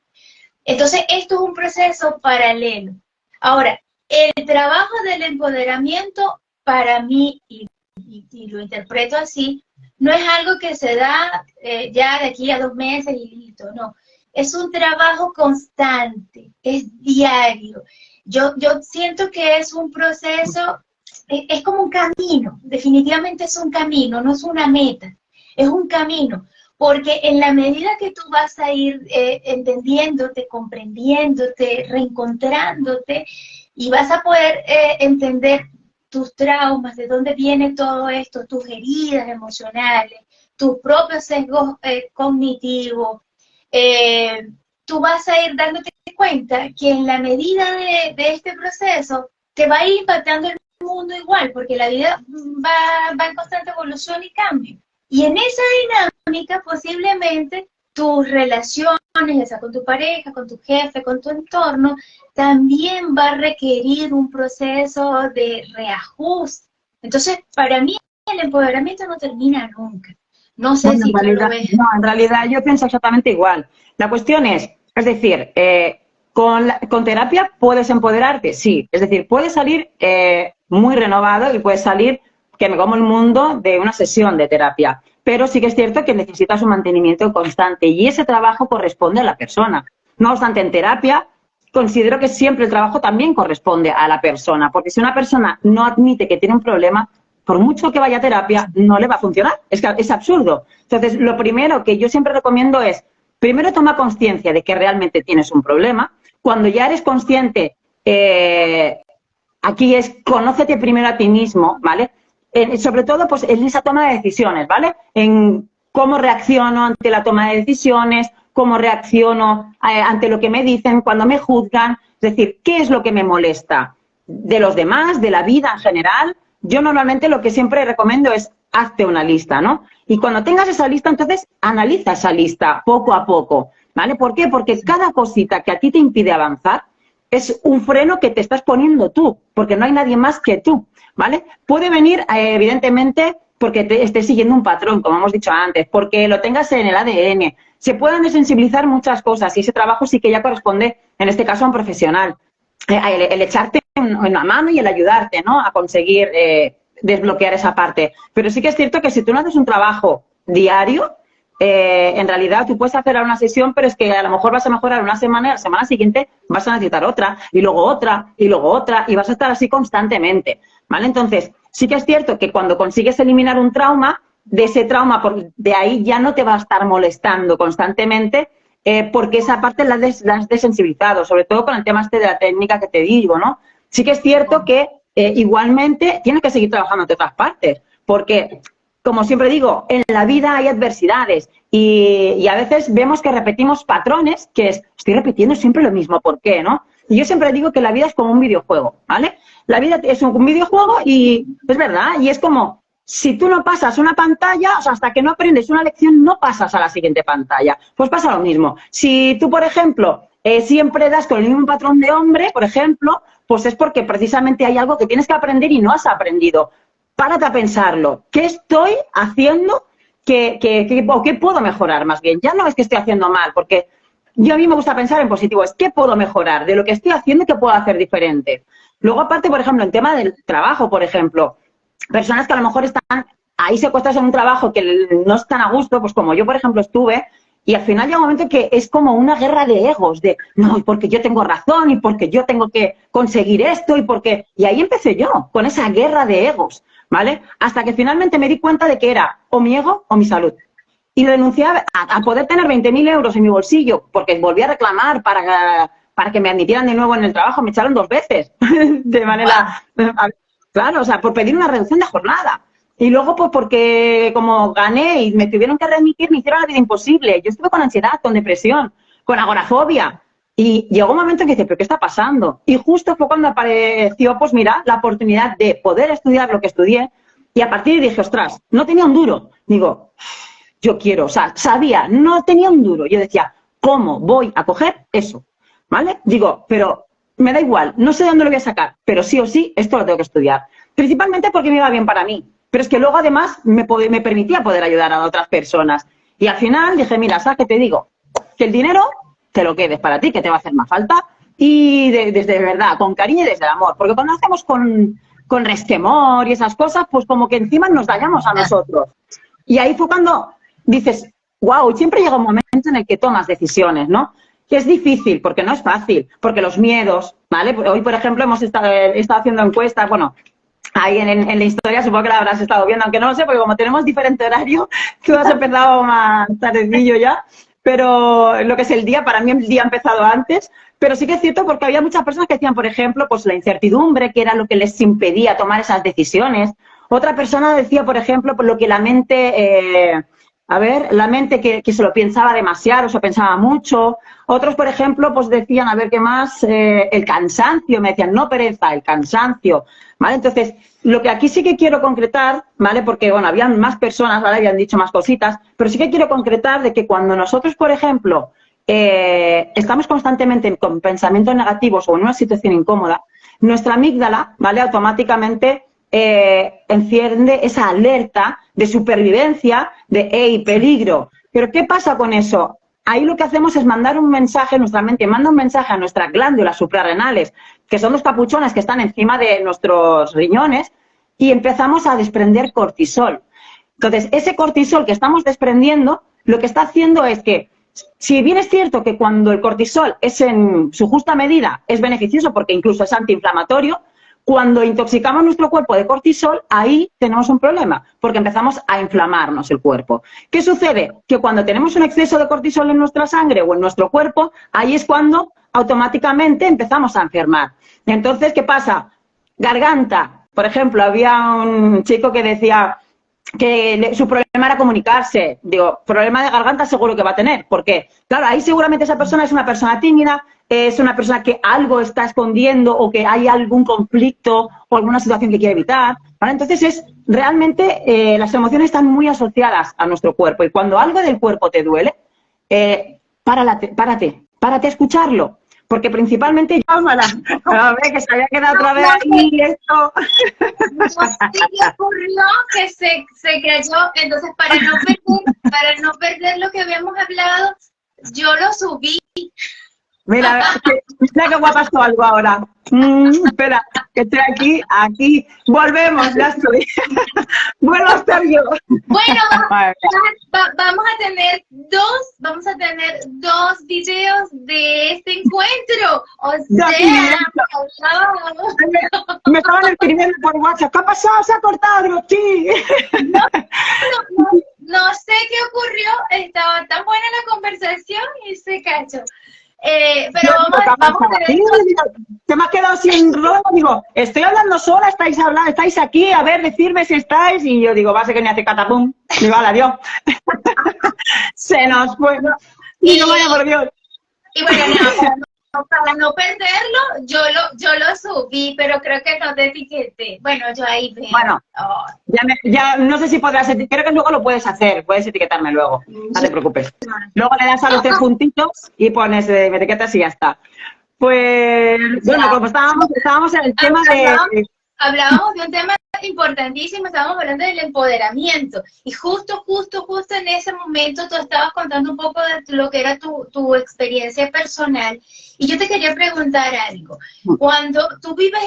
Entonces, esto es un proceso paralelo. Ahora, el trabajo del empoderamiento, para mí, y lo interpreto así, no es algo que se da ya de aquí a 2 meses y listo, no. Es un trabajo constante, es diario. Yo siento que es un proceso, es como un camino, definitivamente es un camino, no es una meta, es un camino. Porque en la medida que tú vas a ir entendiéndote, comprendiéndote, reencontrándote, y vas a poder entender tus traumas, de dónde viene todo esto, tus heridas emocionales, tus propios sesgos cognitivos, tú vas a ir dándote cuenta que en la medida de este proceso te va a ir impactando el mundo igual, porque la vida va en constante evolución y cambio. Y en esa dinámica posiblemente tus relaciones, ya sea con tu pareja, con tu jefe, con tu entorno, también va a requerir un proceso de reajuste. Entonces, para mí el empoderamiento no termina nunca. No sé si tú lo ves. No, en realidad yo pienso exactamente igual. La cuestión es decir, con terapia puedes empoderarte, sí. Es decir, puedes salir muy renovado y puedes salir que me como el mundo de una sesión de terapia. Pero sí que es cierto que necesitas un mantenimiento constante y ese trabajo corresponde a la persona. No obstante, en terapia considero que siempre el trabajo también corresponde a la persona, porque si una persona no admite que tiene un problema, por mucho que vaya a terapia, no le va a funcionar. Es absurdo. Entonces, lo primero que yo siempre recomiendo es, primero toma conciencia de que realmente tienes un problema. Cuando ya eres consciente, aquí es conócete primero a ti mismo, ¿vale? Sobre todo, pues, en esa toma de decisiones, ¿vale? En cómo reacciono ante la toma de decisiones, cómo reacciono ante lo que me dicen, cuando me juzgan. Es decir, ¿qué es lo que me molesta? De los demás, de la vida en general. Yo normalmente lo que siempre recomiendo es hazte una lista, ¿no? Y cuando tengas esa lista, entonces analiza esa lista poco a poco, ¿vale? ¿Por qué? Porque cada cosita que a ti te impide avanzar es un freno que te estás poniendo tú, porque no hay nadie más que tú, ¿vale? Puede venir, evidentemente, porque te estés siguiendo un patrón, como hemos dicho antes, porque lo tengas en el ADN. Se pueden desensibilizar muchas cosas y ese trabajo sí que ya corresponde, en este caso, a un profesional. El echarte una mano y el ayudarte, ¿no? A conseguir desbloquear esa parte. Pero sí que es cierto que si tú no haces un trabajo diario, en realidad tú puedes hacer una sesión, pero es que a lo mejor vas a mejorar una semana y la semana siguiente vas a necesitar otra, y luego otra, y luego otra, y vas a estar así constantemente, ¿vale? Entonces, sí que es cierto que cuando consigues eliminar un trauma, de ese trauma, de ahí ya no te va a estar molestando constantemente, porque esa parte la has desensibilizado, sobre todo con el tema este de la técnica que te digo, ¿no? Sí que es cierto que igualmente tienes que seguir trabajando en otras partes, porque, como siempre digo, en la vida hay adversidades y a veces vemos que repetimos patrones, que es, estoy repitiendo siempre lo mismo, ¿por qué, no? Y yo siempre digo que la vida es como un videojuego, ¿vale? La vida es un videojuego y es verdad, y es como, si tú no pasas una pantalla, o sea, hasta que no aprendes una lección, no pasas a la siguiente pantalla. Pues pasa lo mismo. Si tú, por ejemplo, siempre das con el mismo patrón de hombre, por ejemplo, pues es porque precisamente hay algo que tienes que aprender y no has aprendido. Párate a pensarlo. ¿Qué estoy haciendo? ¿O qué puedo mejorar más bien? Ya no es que estoy haciendo mal, porque a mí me gusta pensar en positivo. Es qué puedo mejorar de lo que estoy haciendo y qué puedo hacer diferente. Luego, aparte, por ejemplo, en tema del trabajo, por ejemplo, personas que a lo mejor están ahí secuestradas en un trabajo que no están a gusto, pues como yo, por ejemplo, estuve, y al final llega un momento que es como una guerra de egos, de no, porque yo tengo razón y porque yo tengo que conseguir esto y ahí empecé yo, con esa guerra de egos, ¿vale? Hasta que finalmente me di cuenta de que era o mi ego o mi salud. Y renuncié a poder tener 20.000 euros en mi bolsillo, porque volví a reclamar para que me admitieran de nuevo en el trabajo, me echaron 2 veces, de manera... Claro, o sea, por pedir una reducción de jornada. Y luego, pues porque como gané y me tuvieron que readmitir, me hicieron la vida imposible. Yo estuve con ansiedad, con depresión, con agorafobia. Y llegó un momento en que dije, ¿pero qué está pasando? Y justo fue cuando apareció, pues mira, la oportunidad de poder estudiar lo que estudié. Y a partir de ahí dije, ostras, no tenía un duro. Digo, yo quiero, o sea, sabía, no tenía un duro. Yo decía, ¿cómo voy a coger eso? ¿Vale? Digo, pero... me da igual, no sé de dónde lo voy a sacar, pero sí o sí, esto lo tengo que estudiar. Principalmente porque me iba bien para mí, pero es que luego además me permitía poder ayudar a otras personas. Y al final dije, mira, ¿sabes qué te digo? Que el dinero te lo quedes para ti, que te va a hacer más falta, y desde verdad, con cariño y desde el amor. Porque cuando hacemos con resquemor y esas cosas, pues como que encima nos dañamos a nosotros. Y ahí fue cuando dices, wow, siempre llega un momento en el que tomas decisiones, ¿no? Que es difícil, porque no es fácil, porque los miedos, ¿vale? Hoy, por ejemplo, he estado haciendo encuestas, bueno, ahí en la historia supongo que la habrás estado viendo, aunque no lo sé, porque como tenemos diferente horario, tú has empezado más tardecillo ya, pero lo que es el día, para mí el día ha empezado antes, pero sí que es cierto porque había muchas personas que decían, por ejemplo, pues la incertidumbre, que era lo que les impedía tomar esas decisiones. Otra persona decía, por ejemplo, por lo que la mente... la mente que se lo pensaba demasiado, se pensaba mucho. Otros, por ejemplo, pues decían, a ver qué más, el cansancio, me decían, no pereza, el cansancio, ¿vale? Entonces, lo que aquí sí que quiero concretar, ¿vale? Porque, bueno, habían más personas, ¿vale? Habían dicho más cositas, pero sí que quiero concretar de que cuando nosotros, por ejemplo, estamos constantemente con pensamientos negativos o en una situación incómoda, nuestra amígdala, ¿vale? Automáticamente enciende esa alerta de supervivencia, de ¡hey, peligro! Pero ¿qué pasa con eso? Ahí lo que hacemos es mandar un mensaje, nuestra mente manda un mensaje a nuestras glándulas suprarrenales, que son los capuchones que están encima de nuestros riñones, y empezamos a desprender cortisol. Entonces, ese cortisol que estamos desprendiendo, lo que está haciendo es que, si bien es cierto que cuando el cortisol es en su justa medida, es beneficioso porque incluso es antiinflamatorio, cuando intoxicamos nuestro cuerpo de cortisol, ahí tenemos un problema, porque empezamos a inflamarnos el cuerpo. ¿Qué sucede? Que cuando tenemos un exceso de cortisol en nuestra sangre o en nuestro cuerpo, ahí es cuando automáticamente empezamos a enfermar. Entonces, ¿qué pasa? Garganta. Por ejemplo, había un chico que decía que su problema era comunicarse. Digo, problema de garganta seguro que va a tener. ¿Por qué? Claro, ahí seguramente esa persona es una persona tímida, es una persona que algo está escondiendo o que hay algún conflicto o alguna situación que quiere evitar, ¿vale? Entonces, realmente las emociones están muy asociadas a nuestro cuerpo y cuando algo del cuerpo te duele, párate a escucharlo. Porque principalmente a ver, que se había quedado otra vez ahí esto. No se le ocurrió que se cayó, entonces para no perder lo que habíamos hablado, yo lo subí Mira, mira qué guapa estoy algo ahora. Espera, que estoy aquí. Volvemos, ya estoy. Vuelvo a estar yo. Bueno, vamos a tener dos videos de este encuentro. O sea, me estaban escribiendo por WhatsApp. ¿Qué ha pasado? Se ha cortado, digo, sí. No sé qué ocurrió. Estaba tan buena la conversación y se cachó. Pero vamos a tener... Te me has quedado sin rollo, digo, estoy hablando sola, estáis aquí, a ver, decidme si estáis, y yo digo, va a ser que me hace catapum, digo, vale, adiós. Se nos fue, ¿no? Y no vaya por Dios. Y bueno, para no perderlo, yo lo subí, pero creo que no te etiqueté. Bueno, yo ahí veo. Bueno, ya no sé si podrás, creo que luego lo puedes hacer, puedes etiquetarme luego, no te preocupes. Luego le das a los 3 puntitos y pones, me etiquetas y ya está. Pues, bueno, como estábamos en el tema de... Hablábamos de un tema importantísimo, estábamos hablando del empoderamiento y justo en ese momento tú estabas contando un poco de lo que era tu experiencia personal y yo te quería preguntar algo. Cuando tú vives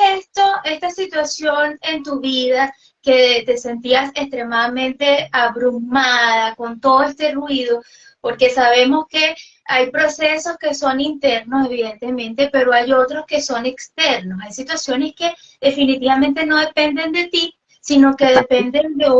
esta situación en tu vida que te sentías extremadamente abrumada con todo este ruido, porque sabemos que hay procesos que son internos, evidentemente, pero hay otros que son externos. Hay situaciones que definitivamente no dependen de ti, sino que dependen de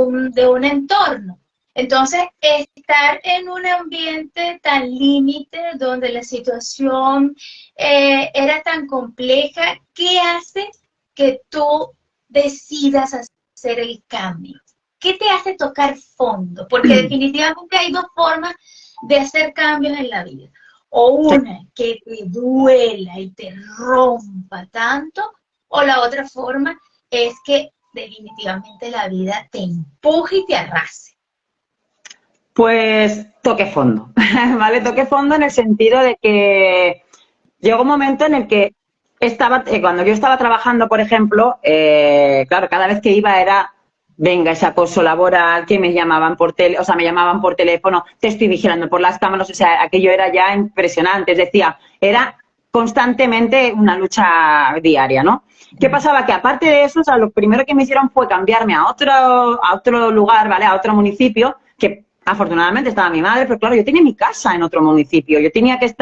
un entorno. Entonces, estar en un ambiente tan límite, donde la situación era tan compleja, ¿qué hace que tú decidas hacer el cambio? ¿Qué te hace tocar fondo? Porque definitivamente hay dos formas de hacer cambios en la vida. O una que te duela y te rompa tanto, o la otra forma es que definitivamente la vida te empuje y te arrase. Pues toque fondo, ¿vale? Toque fondo en el sentido de que llegó un momento en el que cuando yo estaba trabajando, por ejemplo, claro, cada vez que iba era... Venga, ese acoso laboral, que me llamaban me llamaban por teléfono, te estoy vigilando por las cámaras, o sea, aquello era ya impresionante, es decir, era constantemente una lucha diaria, ¿no? ¿Qué pasaba? Que aparte de eso, o sea, lo primero que me hicieron fue cambiarme a otro lugar, ¿vale? A otro municipio, que afortunadamente estaba mi madre, pero claro, yo tenía mi casa en otro municipio, yo tenía que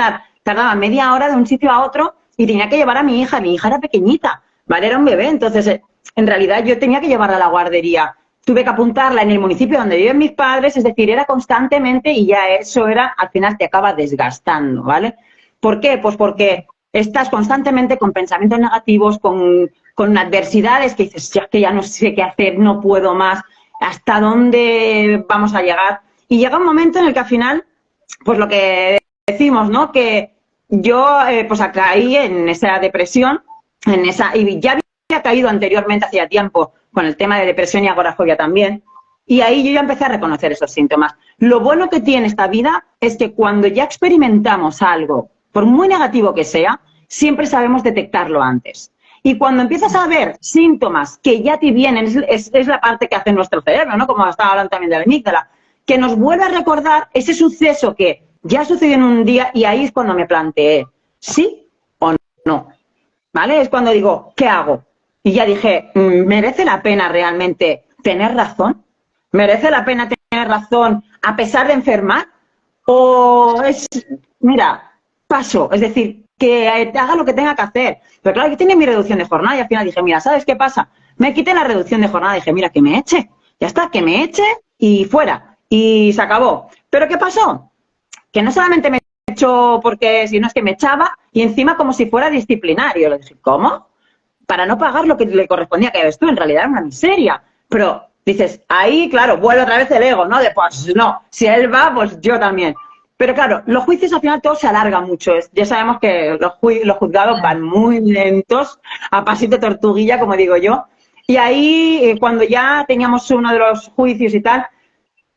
tardaba media hora de un sitio a otro y tenía que llevar a mi hija era pequeñita, ¿vale? Era un bebé, entonces... En realidad yo tenía que llevarla a la guardería. Tuve que apuntarla en el municipio donde viven mis padres, es decir, era constantemente y ya eso al final te acaba desgastando, ¿vale? ¿Por qué? Pues porque estás constantemente con pensamientos negativos, con adversidades que dices, ya que ya no sé qué hacer, no puedo más, ¿hasta dónde vamos a llegar? Y llega un momento en el que al final, pues lo que decimos, ¿no? Que yo pues caí en esa depresión, y ya había caído anteriormente hacía tiempo con el tema de depresión y agorafobia también, y ahí yo ya empecé a reconocer esos síntomas. Lo bueno que tiene esta vida es que cuando ya experimentamos algo, por muy negativo que sea, siempre sabemos detectarlo antes. Y cuando empiezas a ver síntomas que ya te vienen, es la parte que hace nuestro cerebro, ¿no? Como estaba hablando también de la amígdala, que nos vuelve a recordar ese suceso que ya sucedió en un día, y ahí es cuando me planteé, ¿sí o no? ¿Vale? Es cuando digo, ¿qué hago? Y ya dije, ¿merece la pena realmente tener razón? ¿Merece la pena tener razón a pesar de enfermar? ¿O es, mira, paso? Es decir, que haga lo que tenga que hacer. Pero claro, yo tenía mi reducción de jornada y al final dije, mira, ¿sabes qué pasa? Me quité la reducción de jornada y dije, mira, que me eche. Ya está, que me eche y fuera. Y se acabó. ¿Pero qué pasó? Que no solamente me echó porque, si no es que me echaba, y encima como si fuera disciplinario. Le dije, ¿cómo? Para no pagar lo que le correspondía, que ves tú, en realidad era una miseria. Pero dices, ahí, claro, vuelve otra vez el ego, ¿no? De, pues no, si él va, pues yo también. Pero claro, los juicios al final todo se alarga mucho. Ya sabemos que los juzgados van muy lentos, a pasito tortuguilla, como digo yo. Y ahí, cuando ya teníamos uno de los juicios y tal,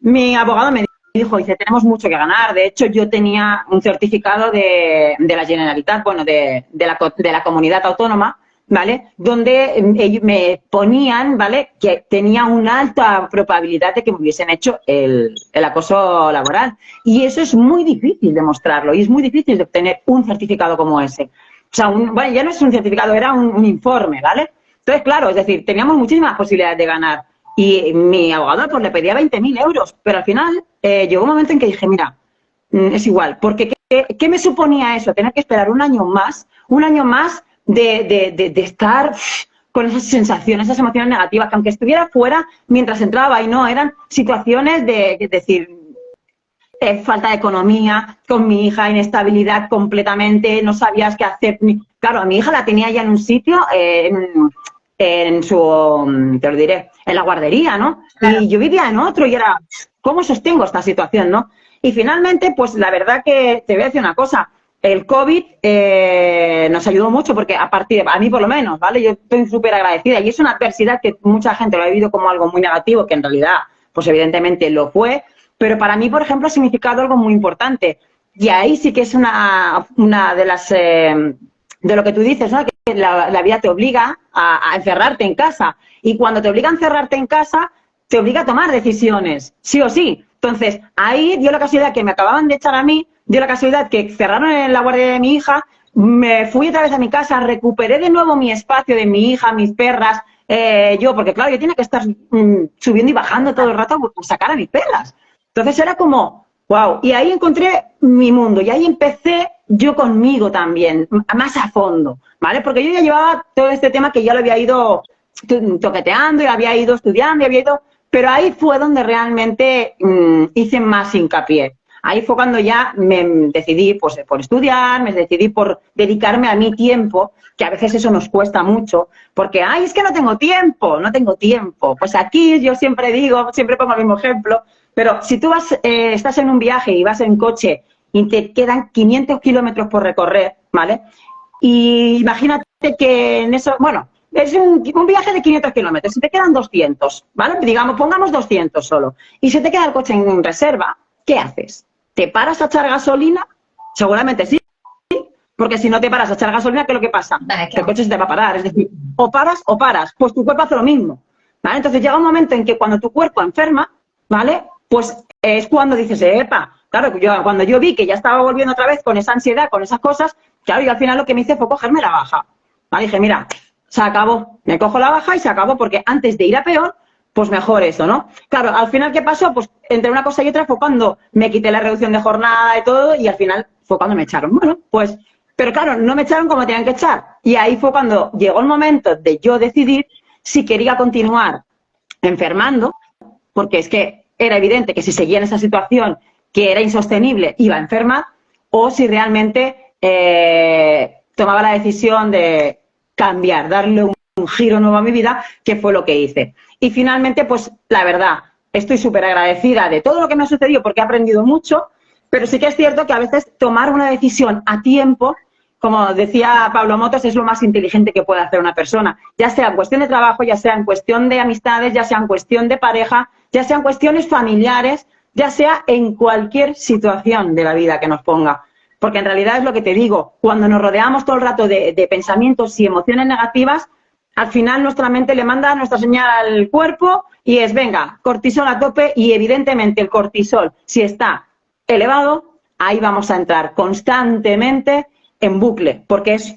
mi abogado me dice, tenemos mucho que ganar. De hecho, yo tenía un certificado de la Generalitat, bueno, de la comunidad autónoma, ¿vale? Donde ellos me ponían, ¿vale? Que tenía una alta probabilidad de que me hubiesen hecho el acoso laboral. Y eso es muy difícil demostrarlo y es muy difícil de obtener un certificado como ese. O sea, bueno, ya no es un certificado, era un informe, ¿vale? Entonces, claro, es decir, teníamos muchísimas posibilidades de ganar. Y mi abogado pues le pedía 20.000 euros, pero al final llegó un momento en que dije, mira, es igual, porque ¿qué me suponía eso? Tener que esperar un año más de estar con esas sensaciones, esas emociones negativas, que aunque estuviera fuera, mientras entraba y no, eran situaciones de decir, falta de economía, con mi hija, inestabilidad completamente, no sabías qué hacer. Claro, a mi hija la tenía ya en un sitio, en su, te lo diré, en la guardería, ¿no? Claro. Y yo vivía en otro y era, ¿cómo sostengo esta situación, no? Y finalmente, pues la verdad que te voy a decir una cosa, el COVID nos ayudó mucho porque a mí por lo menos, ¿vale? Yo estoy súper agradecida y es una adversidad que mucha gente lo ha vivido como algo muy negativo, que en realidad, pues evidentemente lo fue, pero para mí, por ejemplo, ha significado algo muy importante. Y ahí sí que es una de las, de lo que tú dices, ¿no? Que la vida te obliga a encerrarte en casa. Y cuando te obliga a encerrarte en casa, te obliga a tomar decisiones, sí o sí. Entonces, ahí dio la casualidad que me acababan de echar a mí, dio la casualidad que cerraron en la guardia de mi hija, me fui otra vez a mi casa, recuperé de nuevo mi espacio de mi hija, mis perras, porque claro, yo tenía que estar subiendo y bajando todo el rato por sacar a mis perras. Entonces era como, wow, y ahí encontré mi mundo y ahí empecé yo conmigo también, más a fondo, ¿vale? Porque yo ya llevaba todo este tema que ya lo había ido toqueteando y había ido estudiando y había ido... Pero ahí fue donde realmente hice más hincapié. Ahí fue cuando ya me decidí pues, por estudiar, me decidí por dedicarme a mi tiempo, que a veces eso nos cuesta mucho, porque, ay, es que no tengo tiempo. Pues aquí yo siempre digo, siempre pongo el mismo ejemplo, pero si tú estás en un viaje y vas en coche y te quedan 500 kilómetros por recorrer, ¿vale? Y imagínate que en eso, bueno, es un viaje de 500 kilómetros, si te quedan 200, ¿vale? Digamos, pongamos 200 solo, y si te queda el coche en reserva, ¿qué haces? ¿Te paras a echar gasolina? Seguramente sí, porque si no te paras a echar gasolina, ¿qué es lo que pasa? Que el coche se te va a parar, es decir, o paras, pues tu cuerpo hace lo mismo, ¿vale? Entonces llega un momento en que cuando tu cuerpo enferma, ¿vale? Pues es cuando dices, epa, claro, cuando yo vi que ya estaba volviendo otra vez con esa ansiedad, con esas cosas, claro, yo al final lo que me hice fue cogerme la baja, ¿vale? Dije, mira, se acabó, me cojo la baja y se acabó, porque antes de ir a peor, pues mejor eso, ¿no? Claro, al final, ¿qué pasó? Pues entre una cosa y otra fue cuando me quité la reducción de jornada y todo, y al final fue cuando me echaron. Bueno, pues, pero claro, no me echaron como tenían que echar. Y ahí fue cuando llegó el momento de yo decidir si quería continuar enfermando, porque es que era evidente que si seguía en esa situación que era insostenible, iba a enfermar, o si realmente tomaba la decisión de cambiar, darle un giro nuevo a mi vida, que fue lo que hice. Y finalmente, pues la verdad, estoy súper agradecida de todo lo que me ha sucedido porque he aprendido mucho, pero sí que es cierto que a veces tomar una decisión a tiempo, como decía Pablo Motos, es lo más inteligente que puede hacer una persona, ya sea en cuestión de trabajo, ya sea en cuestión de amistades, ya sea en cuestión de pareja, ya sea en cuestiones familiares, ya sea en cualquier situación de la vida que nos ponga. Porque en realidad es lo que te digo, cuando nos rodeamos todo el rato de pensamientos y emociones negativas, al final nuestra mente le manda nuestra señal al cuerpo y es, venga, cortisol a tope, y evidentemente el cortisol, si está elevado, ahí vamos a entrar constantemente en bucle, porque es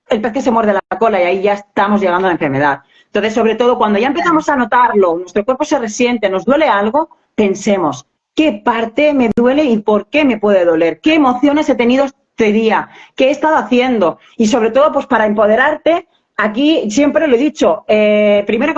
el pez que se muerde la cola y ahí ya estamos llegando a la enfermedad. Entonces, sobre todo, cuando ya empezamos a notarlo, nuestro cuerpo se resiente, nos duele algo, pensemos, ¿qué parte me duele y por qué me puede doler? ¿Qué emociones he tenido este día? ¿Qué he estado haciendo? Y sobre todo, pues para empoderarte, aquí siempre lo he dicho, primero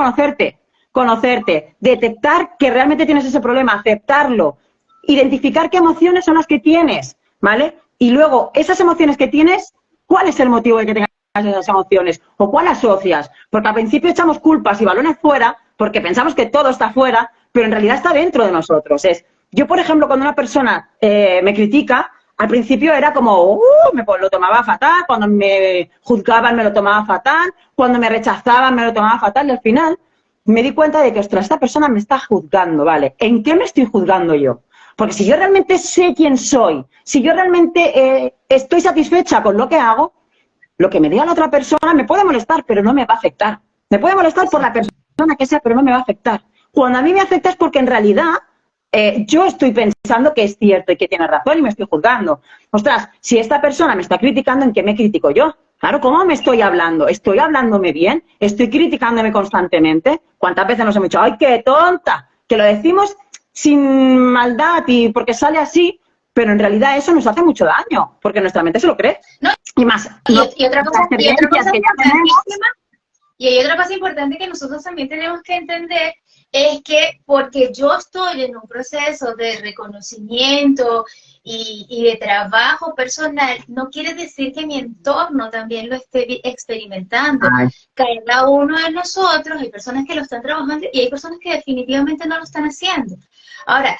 conocerte, detectar que realmente tienes ese problema, aceptarlo, identificar qué emociones son las que tienes, ¿vale? Y luego, esas emociones que tienes, ¿cuál es el motivo de que tengas esas emociones? ¿O cuál asocias? Porque al principio echamos culpas y balones fuera porque pensamos que todo está fuera, pero en realidad está dentro de nosotros. Yo, por ejemplo, cuando una persona me critica, al principio era como, me lo tomaba fatal, cuando me juzgaban me lo tomaba fatal, cuando me rechazaban me lo tomaba fatal, y al final me di cuenta de que, ostras, esta persona me está juzgando, ¿vale? ¿En qué me estoy juzgando yo? Porque si yo realmente sé quién soy, si yo realmente estoy satisfecha con lo que hago, lo que me diga la otra persona me puede molestar, pero no me va a afectar. Me puede molestar por la persona que sea, pero no me va a afectar. Cuando a mí me afecta es porque en realidad yo estoy pensando que es cierto y que tiene razón y me estoy juzgando. Ostras, si esta persona me está criticando, ¿en qué me critico yo? Claro, ¿cómo me estoy hablando? ¿Estoy hablándome bien? ¿Estoy criticándome constantemente? ¿Cuántas veces nos hemos dicho, ¡ay, qué tonta! Que lo decimos sin maldad y porque sale así, pero en realidad eso nos hace mucho daño, porque nuestra mente se lo cree. No, Y más, y otra cosa importantísima, y hay otra cosa importante que nosotros también tenemos que entender, es que porque yo estoy en un proceso de reconocimiento y de trabajo personal, no quiere decir que mi entorno también lo esté experimentando. Ay. Cada uno de nosotros, hay personas que lo están trabajando y hay personas que definitivamente no lo están haciendo. Ahora,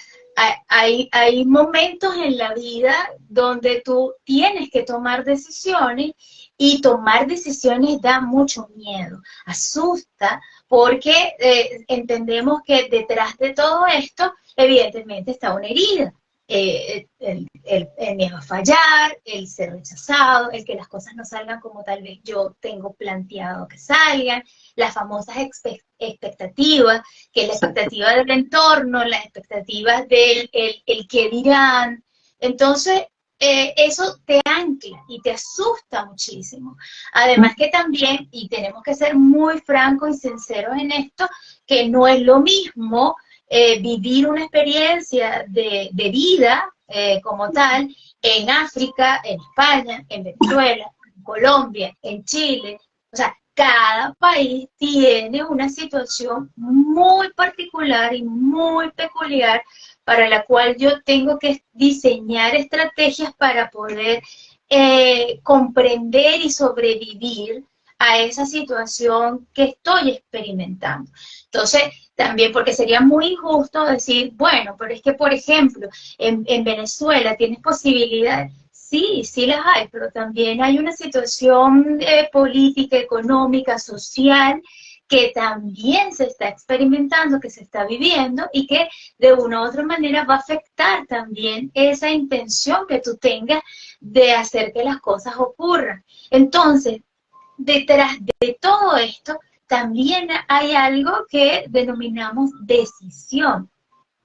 hay momentos en la vida donde tú tienes que tomar decisiones y tomar decisiones da mucho miedo, asusta, porque entendemos que detrás de todo esto, evidentemente, está una herida. El miedo a fallar, el ser rechazado, el que las cosas no salgan como tal vez yo tengo planteado que salgan, las famosas expectativas, que es la expectativa del entorno, las expectativas del el que dirán. Entonces, eso te ancla y te asusta muchísimo. Además que también, y tenemos que ser muy francos y sinceros en esto, que no es lo mismo vivir una experiencia de vida como tal en África, en España, en Venezuela, en Colombia, en Chile. O sea, cada país tiene una situación muy particular y muy peculiar para la cual yo tengo que diseñar estrategias para poder comprender y sobrevivir a esa situación que estoy experimentando. Entonces, también porque sería muy injusto decir, bueno, pero es que, por ejemplo, en Venezuela tienes posibilidades. Sí, sí las hay, pero también hay una situación política, económica, social, que también se está experimentando, que se está viviendo y que de una u otra manera va a afectar también esa intención que tú tengas de hacer que las cosas ocurran. Entonces, detrás de todo esto, también hay algo que denominamos decisión.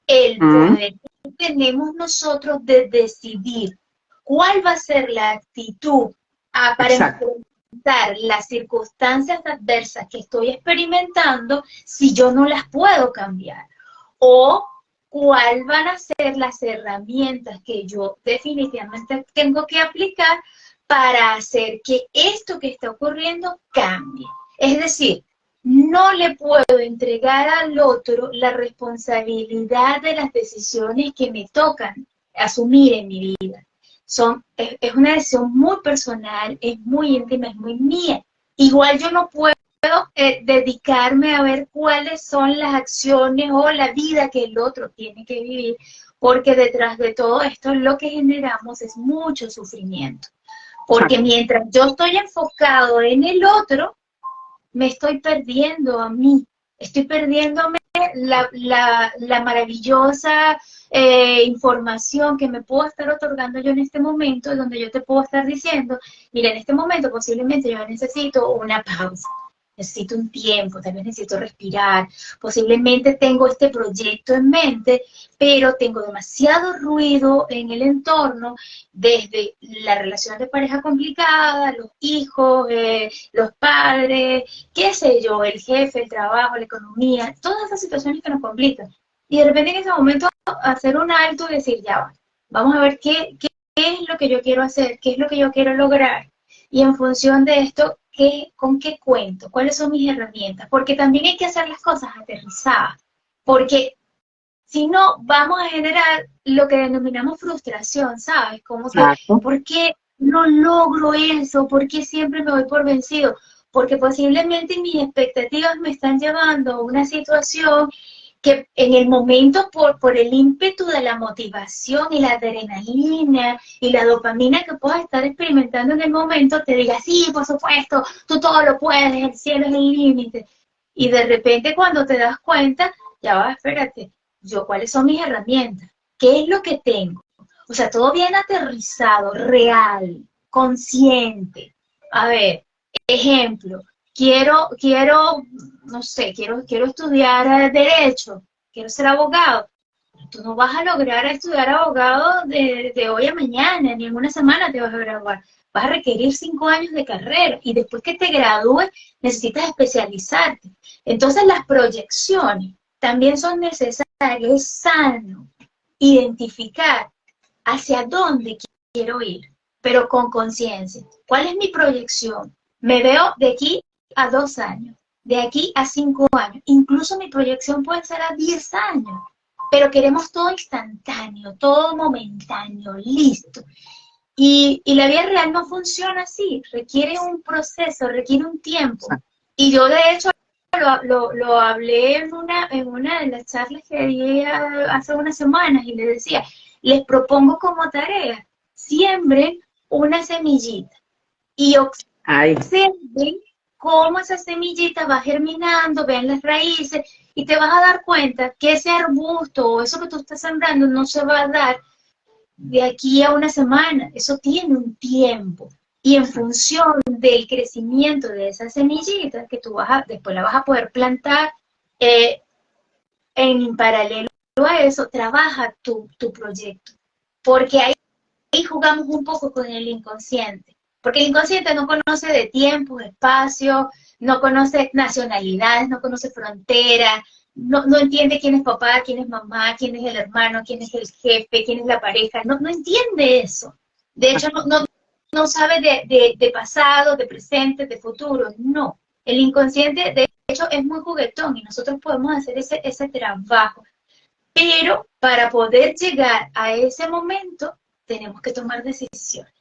El poder que tenemos nosotros de decidir cuál va a ser la actitud para enfrentar las circunstancias adversas que estoy experimentando si yo no las puedo cambiar. O cuáles van a ser las herramientas que yo definitivamente tengo que aplicar para hacer que esto que está ocurriendo cambie. Es decir, no le puedo entregar al otro la responsabilidad de las decisiones que me tocan asumir en mi vida. Es una decisión muy personal, es muy íntima, es muy mía. Igual yo no puedo dedicarme a ver cuáles son las acciones o la vida que el otro tiene que vivir, porque detrás de todo esto lo que generamos es mucho sufrimiento. Porque mientras yo estoy enfocado en el otro, me estoy perdiendo a mí, estoy perdiéndome la maravillosa información que me puedo estar otorgando yo en este momento, donde yo te puedo estar diciendo, mira, en este momento posiblemente yo necesito una pausa, necesito un tiempo, tal vez necesito respirar, posiblemente tengo este proyecto en mente, pero tengo demasiado ruido en el entorno, desde la relación de pareja complicada, los hijos, los padres, qué sé yo, el jefe, el trabajo, la economía, todas esas situaciones que nos complican. Y de repente en ese momento hacer un alto y decir, ya va, vamos a ver qué es lo que yo quiero hacer, qué es lo que yo quiero lograr. Y en función de esto, ¿con qué cuento? ¿Cuáles son mis herramientas? Porque también hay que hacer las cosas aterrizadas. Porque si no, vamos a generar lo que denominamos frustración, ¿sabes? Como que, ¿por qué no logro eso? ¿Por qué siempre me doy por vencido? Porque posiblemente mis expectativas me están llevando a una situación que en el momento, por el ímpetu de la motivación y la adrenalina y la dopamina que puedas estar experimentando en el momento, te diga, sí, por supuesto, tú todo lo puedes, el cielo es el límite. Y de repente cuando te das cuenta, ya va, espérate, ¿cuáles son mis herramientas? ¿Qué es lo que tengo? O sea, todo bien aterrizado, real, consciente. A ver, ejemplo, no sé, quiero estudiar Derecho, quiero ser abogado. Tú no vas a lograr estudiar abogado de hoy a mañana, ni en una semana te vas a graduar. Vas a requerir 5 años de carrera y después que te gradúes necesitas especializarte. Entonces las proyecciones también son necesarias. Es sano identificar hacia dónde quiero ir, pero con conciencia. ¿Cuál es mi proyección? Me veo de aquí a 2 años, de aquí a 5 años. Incluso mi proyección puede ser a 10 años. Pero queremos todo instantáneo, todo momentáneo, listo. Y la vida real no funciona así, requiere un proceso, requiere un tiempo. Y yo de hecho lo hablé en una de las charlas que di hace unas semanas y les decía, les propongo como tarea, siembren una semillita y observen cómo esa semillita va germinando, vean las raíces, y te vas a dar cuenta que ese arbusto o eso que tú estás sembrando no se va a dar de aquí a una semana, eso tiene un tiempo. Y en función del crecimiento de esa semillita, que después la vas a poder plantar, en paralelo a eso, trabaja tu proyecto. Porque ahí jugamos un poco con el inconsciente. Porque el inconsciente no conoce de tiempo, espacio, no conoce nacionalidades, no conoce fronteras, no entiende quién es papá, quién es mamá, quién es el hermano, quién es el jefe, quién es la pareja, no entiende eso. De hecho, no sabe de pasado, de presente, de futuro, no. El inconsciente, de hecho, es muy juguetón y nosotros podemos hacer ese trabajo. Pero para poder llegar a ese momento, tenemos que tomar decisiones.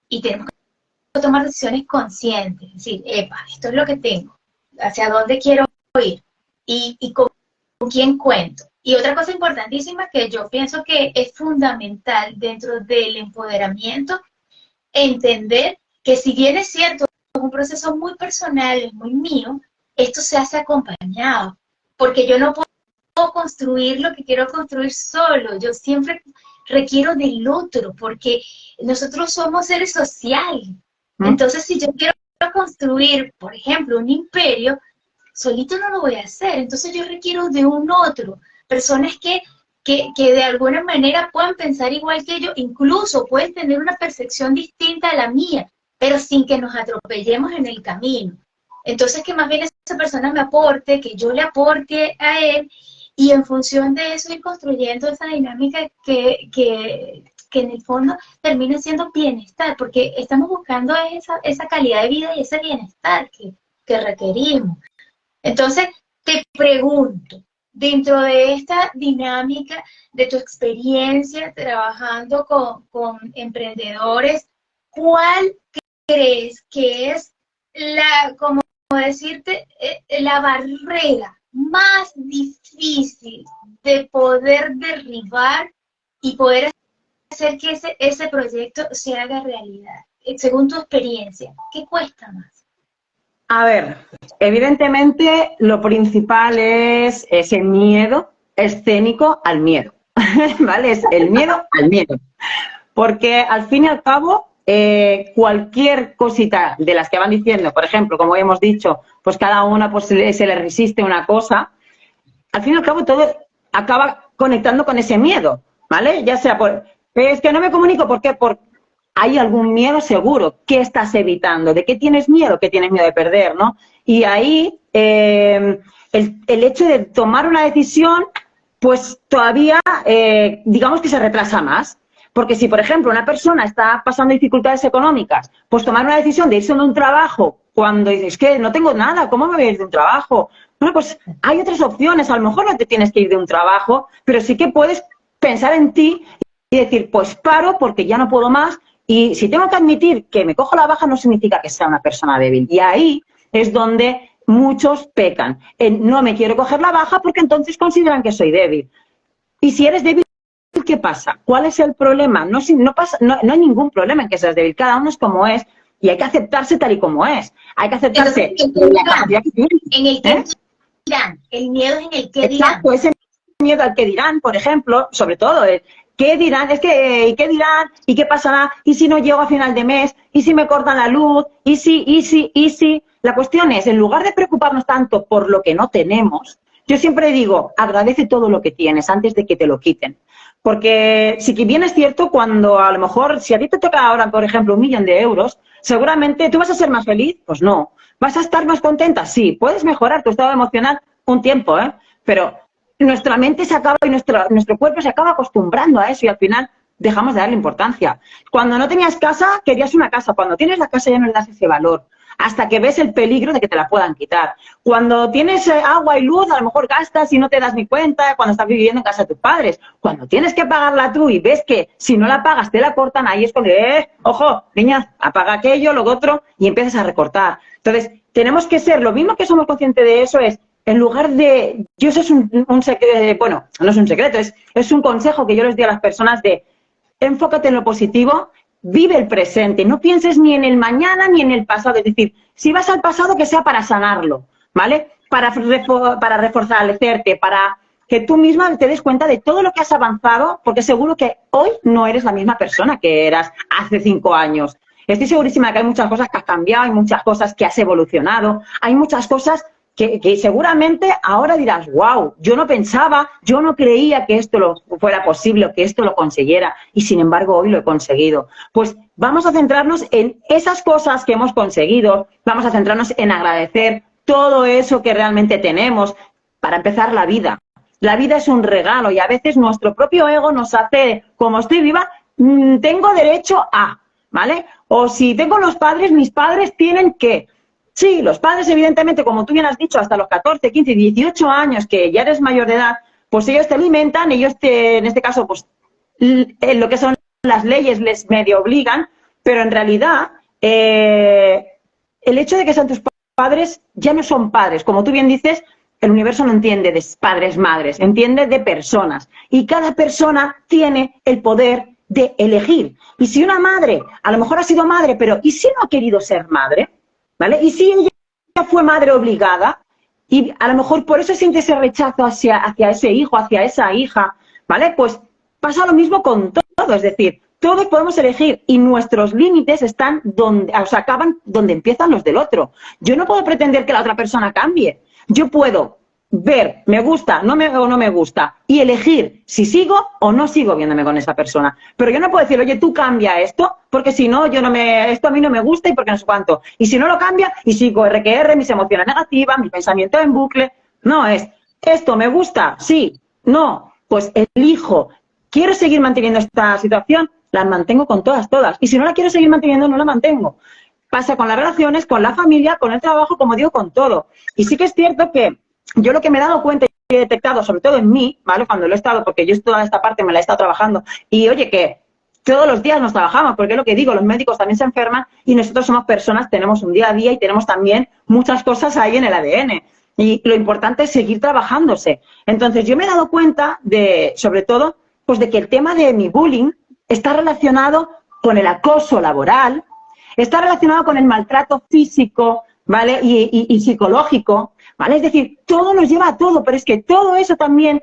Y tenemos que tomar decisiones conscientes, es decir, esto es lo que tengo, hacia dónde quiero ir y con quién cuento. Y otra cosa importantísima que yo pienso que es fundamental dentro del empoderamiento, entender que si bien es cierto, es un proceso muy personal, es muy mío, esto se hace acompañado, porque yo no puedo construir lo que quiero construir solo, yo siempre requiero del otro, porque nosotros somos seres sociales. Entonces, si yo quiero construir, por ejemplo, un imperio, solito no lo voy a hacer. Entonces, yo requiero de un otro. Personas que de alguna manera puedan pensar igual que yo, incluso pueden tener una percepción distinta a la mía, pero sin que nos atropellemos en el camino. Entonces, que más bien esa persona me aporte, que yo le aporte a él, y en función de eso ir construyendo esa dinámica que en el fondo termina siendo bienestar, porque estamos buscando esa calidad de vida y ese bienestar que requerimos. Entonces, te pregunto, dentro de esta dinámica, de tu experiencia trabajando con emprendedores, ¿cuál crees que es como decirte, la barrera más difícil de poder derribar y poder hacer que ese proyecto se haga realidad? Según tu experiencia, ¿qué cuesta más? A ver, evidentemente lo principal es ese miedo escénico al miedo, ¿vale? Es el miedo al miedo. Porque al fin y al cabo, cualquier cosita de las que van diciendo, por ejemplo, como hemos dicho, pues cada una pues, se le resiste una cosa, al fin y al cabo todo acaba conectando con ese miedo, ¿vale? Ya sea es que no me comunico, ¿por qué? Porque hay algún miedo seguro. ¿Qué estás evitando? ¿De qué tienes miedo? ¿Qué tienes miedo de perder, no? Y ahí el hecho de tomar una decisión, pues todavía, digamos que se retrasa más. Porque si, por ejemplo, una persona está pasando dificultades económicas, pues tomar una decisión de irse de un trabajo cuando dices, que no tengo nada, ¿cómo me voy a ir de un trabajo? Bueno, pues hay otras opciones. A lo mejor no te tienes que ir de un trabajo, pero sí que puedes pensar en ti y decir, pues paro porque ya no puedo más. Y si tengo que admitir que me cojo la baja, no significa que sea una persona débil. Y ahí es donde muchos pecan. No me quiero coger la baja porque entonces consideran que soy débil. Y si eres débil, ¿qué pasa? ¿Cuál es el problema? No hay ningún problema en que seas débil. Cada uno es como es y hay que aceptarse tal y como es. Hay que aceptarse. En el que dirán. El miedo es en el que dirán. Exacto, ese miedo al que dirán, por ejemplo, sobre todo, ¿qué dirán? Es que, ¿y qué dirán? ¿Y qué pasará? ¿Y si no llego a final de mes? ¿Y si me cortan la luz? ¿Y si? La cuestión es, en lugar de preocuparnos tanto por lo que no tenemos, yo siempre digo, agradece todo lo que tienes antes de que te lo quiten. Porque si bien es cierto, cuando a lo mejor, si a ti te toca ahora, por ejemplo, 1.000.000 de euros, seguramente tú vas a ser más feliz, pues no. ¿Vas a estar más contenta? Sí. Puedes mejorar tu estado emocional un tiempo, ¿eh? Pero nuestra mente se acaba y nuestro cuerpo se acaba acostumbrando a eso y al final dejamos de darle importancia. Cuando no tenías casa, querías una casa. Cuando tienes la casa ya no le das ese valor, hasta que ves el peligro de que te la puedan quitar. Cuando tienes agua y luz, a lo mejor gastas y no te das ni cuenta cuando estás viviendo en casa de tus padres. Cuando tienes que pagarla tú y ves que si no la pagas te la cortan, ahí es cuando, ojo, niña, apaga aquello, lo otro, y empiezas a recortar. Entonces, tenemos que ser, lo mismo que somos conscientes de eso es, en lugar de, yo eso es un secreto, bueno, no es un secreto, es un consejo que yo les doy a las personas de, enfócate en lo positivo, vive el presente, no pienses ni en el mañana ni en el pasado, es decir, si vas al pasado que sea para sanarlo, ¿vale? Para refortalecerte, para que tú misma te des cuenta de todo lo que has avanzado, porque seguro que hoy no eres la misma persona que eras hace 5 años. Estoy segurísima de que hay muchas cosas que has cambiado, hay muchas cosas que has evolucionado, hay muchas cosas que seguramente ahora dirás, wow, yo no pensaba, yo no creía que esto fuera posible o que esto lo consiguiera y sin embargo hoy lo he conseguido. Pues vamos a centrarnos en esas cosas que hemos conseguido, vamos a centrarnos en agradecer todo eso que realmente tenemos para empezar la vida. La vida es un regalo y a veces nuestro propio ego nos hace, como estoy viva, tengo derecho a, ¿vale? O si tengo los padres, mis padres tienen que... Sí, los padres, evidentemente, como tú bien has dicho, hasta los 14, 15, 18 años, que ya eres mayor de edad, pues ellos te alimentan, ellos en este caso, pues lo que son las leyes les medio obligan, pero en realidad el hecho de que sean tus padres ya no son padres. Como tú bien dices, el universo no entiende de padres, madres, entiende de personas. Y cada persona tiene el poder de elegir. Y si una madre, a lo mejor ha sido madre, pero ¿y si no ha querido ser madre? ¿Vale? Y si ella fue madre obligada y a lo mejor por eso siente ese rechazo hacia ese hijo, hacia esa hija, ¿vale? Pues pasa lo mismo con todo, es decir, todos podemos elegir y nuestros límites están donde, o sea, acaban donde empiezan los del otro. Yo no puedo pretender que la otra persona cambie. Yo puedo ver, me gusta o no me gusta y elegir si sigo o no sigo viéndome con esa persona. Pero yo no puedo decir, oye, tú cambia esto, porque si no, esto a mí no me gusta y porque no sé cuánto. Y si no lo cambia, y sigo RQR, mis emociones negativas, mi pensamiento en bucle. No, esto me gusta, sí, no, pues elijo. ¿Quiero seguir manteniendo esta situación? La mantengo con todas. Y si no la quiero seguir manteniendo, no la mantengo. Pasa con las relaciones, con la familia, con el trabajo, como digo, con todo. Y sí que es cierto que yo lo que me he dado cuenta y he detectado, sobre todo en mí, ¿vale? Cuando lo he estado, porque yo toda esta parte me la he estado trabajando, y oye, que todos los días nos trabajamos, porque es lo que digo, los médicos también se enferman y nosotros somos personas, tenemos un día a día y tenemos también muchas cosas ahí en el ADN. Y lo importante es seguir trabajándose. Entonces, yo me he dado cuenta de, sobre todo, pues de que el tema de mi bullying está relacionado con el acoso laboral, está relacionado con el maltrato físico, ¿vale? Y psicológico, ¿vale? Es decir, todo nos lleva a todo, pero es que todo eso también,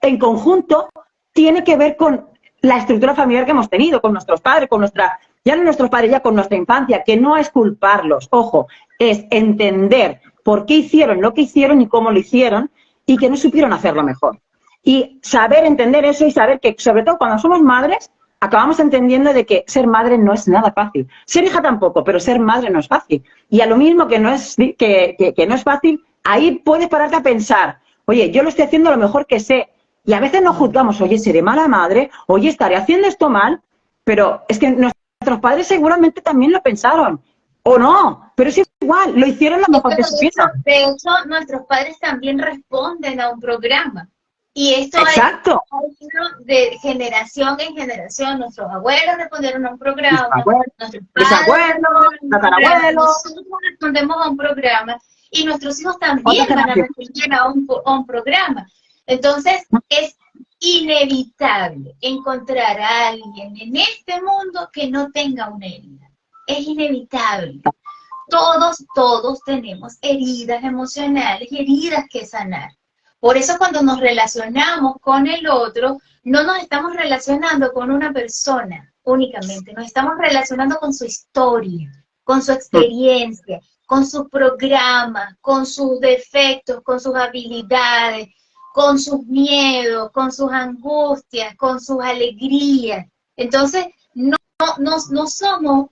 en conjunto, tiene que ver con la estructura familiar que hemos tenido, con nuestros padres, ya no nuestros padres, ya con nuestra infancia, que no es culparlos, ojo, es entender por qué hicieron lo que hicieron y cómo lo hicieron y que no supieron hacerlo mejor. Y saber entender eso y saber que, sobre todo cuando somos madres, acabamos entendiendo de que ser madre no es nada fácil. Ser hija tampoco, pero ser madre no es fácil. Y a lo mismo que no es fácil, ahí puedes pararte a pensar, oye, yo lo estoy haciendo lo mejor que sé. Y a veces nos juzgamos, oye, seré mala madre, oye, estaré haciendo esto mal, pero es que nuestros padres seguramente también lo pensaron. O no, pero es igual, lo hicieron lo mejor que supieron. De hecho, nuestros padres también responden a un programa. Y esto Exacto. ha ido de generación en generación. Nuestros abuelos respondieron a un programa, nuestros padres, tatarabuelos. Nosotros respondemos a un programa y nuestros hijos también van a responder a un programa. Entonces, es inevitable encontrar a alguien en este mundo que no tenga una herida. Es inevitable. Todos tenemos heridas emocionales y heridas que sanar. Por eso cuando nos relacionamos con el otro, no nos estamos relacionando con una persona únicamente, nos estamos relacionando con su historia, con su experiencia, con sus programas, con sus defectos, con sus habilidades, con sus miedos, con sus angustias, con sus alegrías. Entonces, no somos,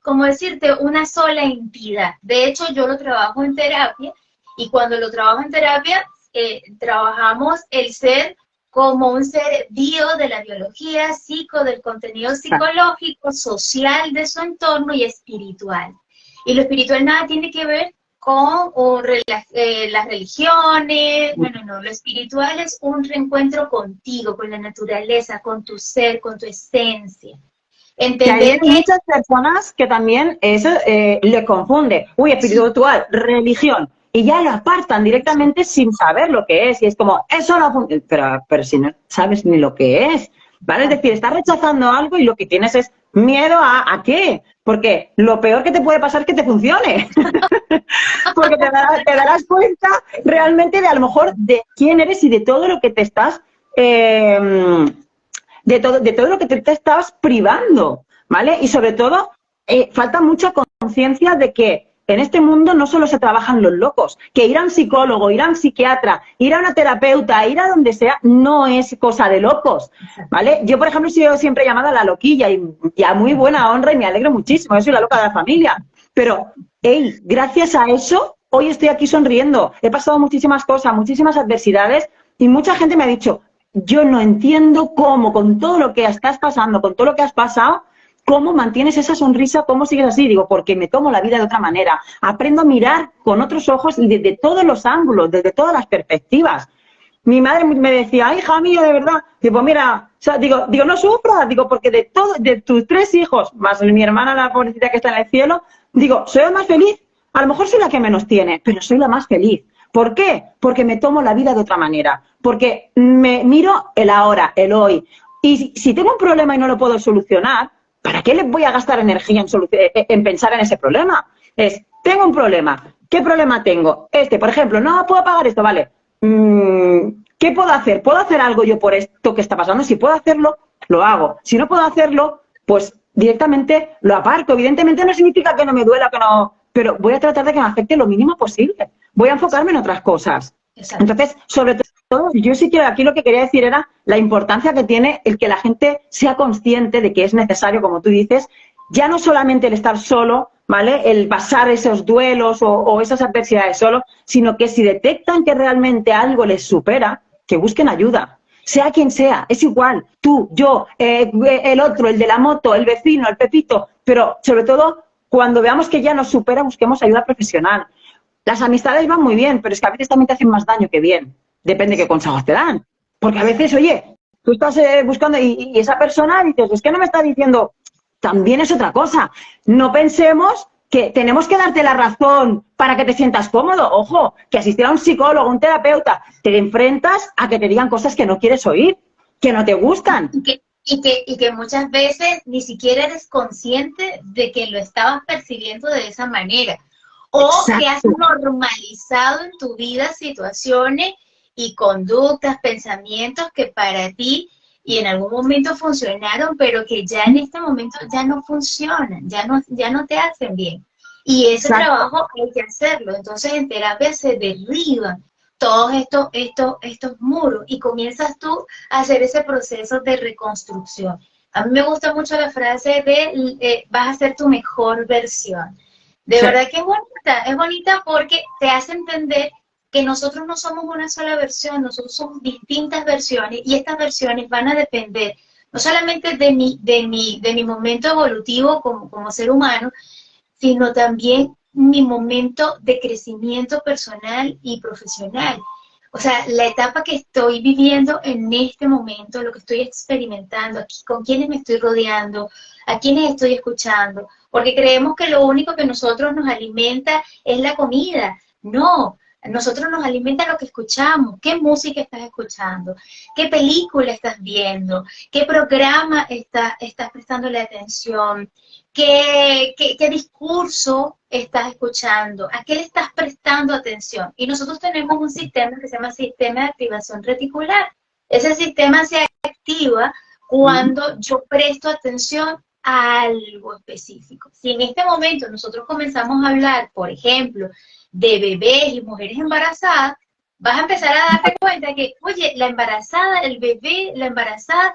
como decirte, una sola entidad. De hecho, yo lo trabajo en terapia, y cuando lo trabajo en terapia, trabajamos el ser como un ser bio de la biología, psico del contenido psicológico, social de su entorno y espiritual. Y lo espiritual nada tiene que ver con las religiones, bueno, no, lo espiritual es un reencuentro contigo, con la naturaleza, con tu ser, con tu esencia. Entender que hay muchas personas que también eso le confunde. Uy, espiritual, religión. Y ya lo apartan directamente sin saber lo que es. Y es como, eso no funciona. Pero si no sabes ni lo que es, ¿vale? Es decir, estás rechazando algo y lo que tienes es miedo ¿a qué? Porque lo peor que te puede pasar es que te funcione. Porque te darás cuenta realmente de a lo mejor de quién eres y de todo lo que te estás... de todo lo que te estás privando, ¿vale? Y sobre todo, falta mucha conciencia de que en este mundo no solo se trabajan los locos, que ir a un psicólogo, ir a un psiquiatra, ir a una terapeuta, ir a donde sea, no es cosa de locos, ¿vale? Yo, por ejemplo, he sido siempre llamada la loquilla y a muy buena honra y me alegro muchísimo, yo soy la loca de la familia, pero, hey, gracias a eso, hoy estoy aquí sonriendo, he pasado muchísimas cosas, muchísimas adversidades y mucha gente me ha dicho, yo no entiendo cómo, con todo lo que estás pasando, con todo lo que has pasado, cómo mantienes esa sonrisa, cómo sigues así. Digo, porque me tomo la vida de otra manera. Aprendo a mirar con otros ojos y desde todos los ángulos, desde todas las perspectivas. Mi madre me decía, ay, hija mía, de verdad. Digo, mira, o sea, digo, no sufras, digo, porque de tus 3 hijos, más mi hermana, la pobrecita que está en el cielo, digo, soy la más feliz. A lo mejor soy la que menos tiene, pero soy la más feliz. ¿Por qué? Porque me tomo la vida de otra manera, porque me miro el ahora, el hoy. Y si tengo un problema y no lo puedo solucionar, ¿para qué le voy a gastar energía en pensar en ese problema? Tengo un problema. ¿Qué problema tengo? Por ejemplo, no puedo pagar esto, vale. ¿Qué puedo hacer? ¿Puedo hacer algo yo por esto que está pasando? Si puedo hacerlo, lo hago. Si no puedo hacerlo, pues directamente lo aparco. Evidentemente no significa que no me duela, que no... pero voy a tratar de que me afecte lo mínimo posible. Voy a enfocarme en otras cosas. Exacto. Entonces, sobre todo, yo sí que aquí lo que quería decir era la importancia que tiene el que la gente sea consciente de que es necesario, como tú dices, ya no solamente el estar solo, ¿vale? El pasar esos duelos o esas adversidades solo, sino que si detectan que realmente algo les supera, que busquen ayuda. Sea quien sea, es igual, tú, yo, el otro, el de la moto, el vecino, el Pepito, pero sobre todo, cuando veamos que ya nos supera, busquemos ayuda profesional. Las amistades van muy bien, pero es que a veces también te hacen más daño que bien. Depende de qué consejos te dan. Porque a veces, oye, tú estás buscando y esa persona dices, es que no me está diciendo, también es otra cosa. No pensemos que tenemos que darte la razón para que te sientas cómodo. Ojo, que asistir a un psicólogo, un terapeuta, te enfrentas a que te digan cosas que no quieres oír, que no te gustan. Y que muchas veces ni siquiera eres consciente de que lo estabas percibiendo de esa manera. O exacto, que has normalizado en tu vida situaciones y conductas, pensamientos que para ti y en algún momento funcionaron, pero que ya en este momento ya no funcionan, ya no te hacen bien. Y ese exacto, trabajo hay que hacerlo. Entonces en terapia se derriban todos estos muros y comienzas tú a hacer ese proceso de reconstrucción. A mí me gusta mucho la frase de vas a ser tu mejor versión. De sí, verdad que es bonita porque te hace entender que nosotros no somos una sola versión, nosotros somos distintas versiones y estas versiones van a depender no solamente de mi momento evolutivo como ser humano, sino también mi momento de crecimiento personal y profesional. O sea, la etapa que estoy viviendo en este momento, lo que estoy experimentando aquí, con quiénes me estoy rodeando, a quiénes estoy escuchando, porque creemos que lo único que nosotros nos alimenta es la comida. No, nosotros nos alimenta lo que escuchamos, qué música estás escuchando, qué película estás viendo, qué programa estás prestándole atención, qué discurso estás escuchando, a qué le estás prestando atención. Y nosotros tenemos un sistema que se llama sistema de activación reticular. Ese sistema se activa cuando yo presto atención a algo específico. Si en este momento nosotros comenzamos a hablar, por ejemplo, de bebés y mujeres embarazadas, vas a empezar a darte cuenta que, oye, la embarazada, el bebé, la embarazada,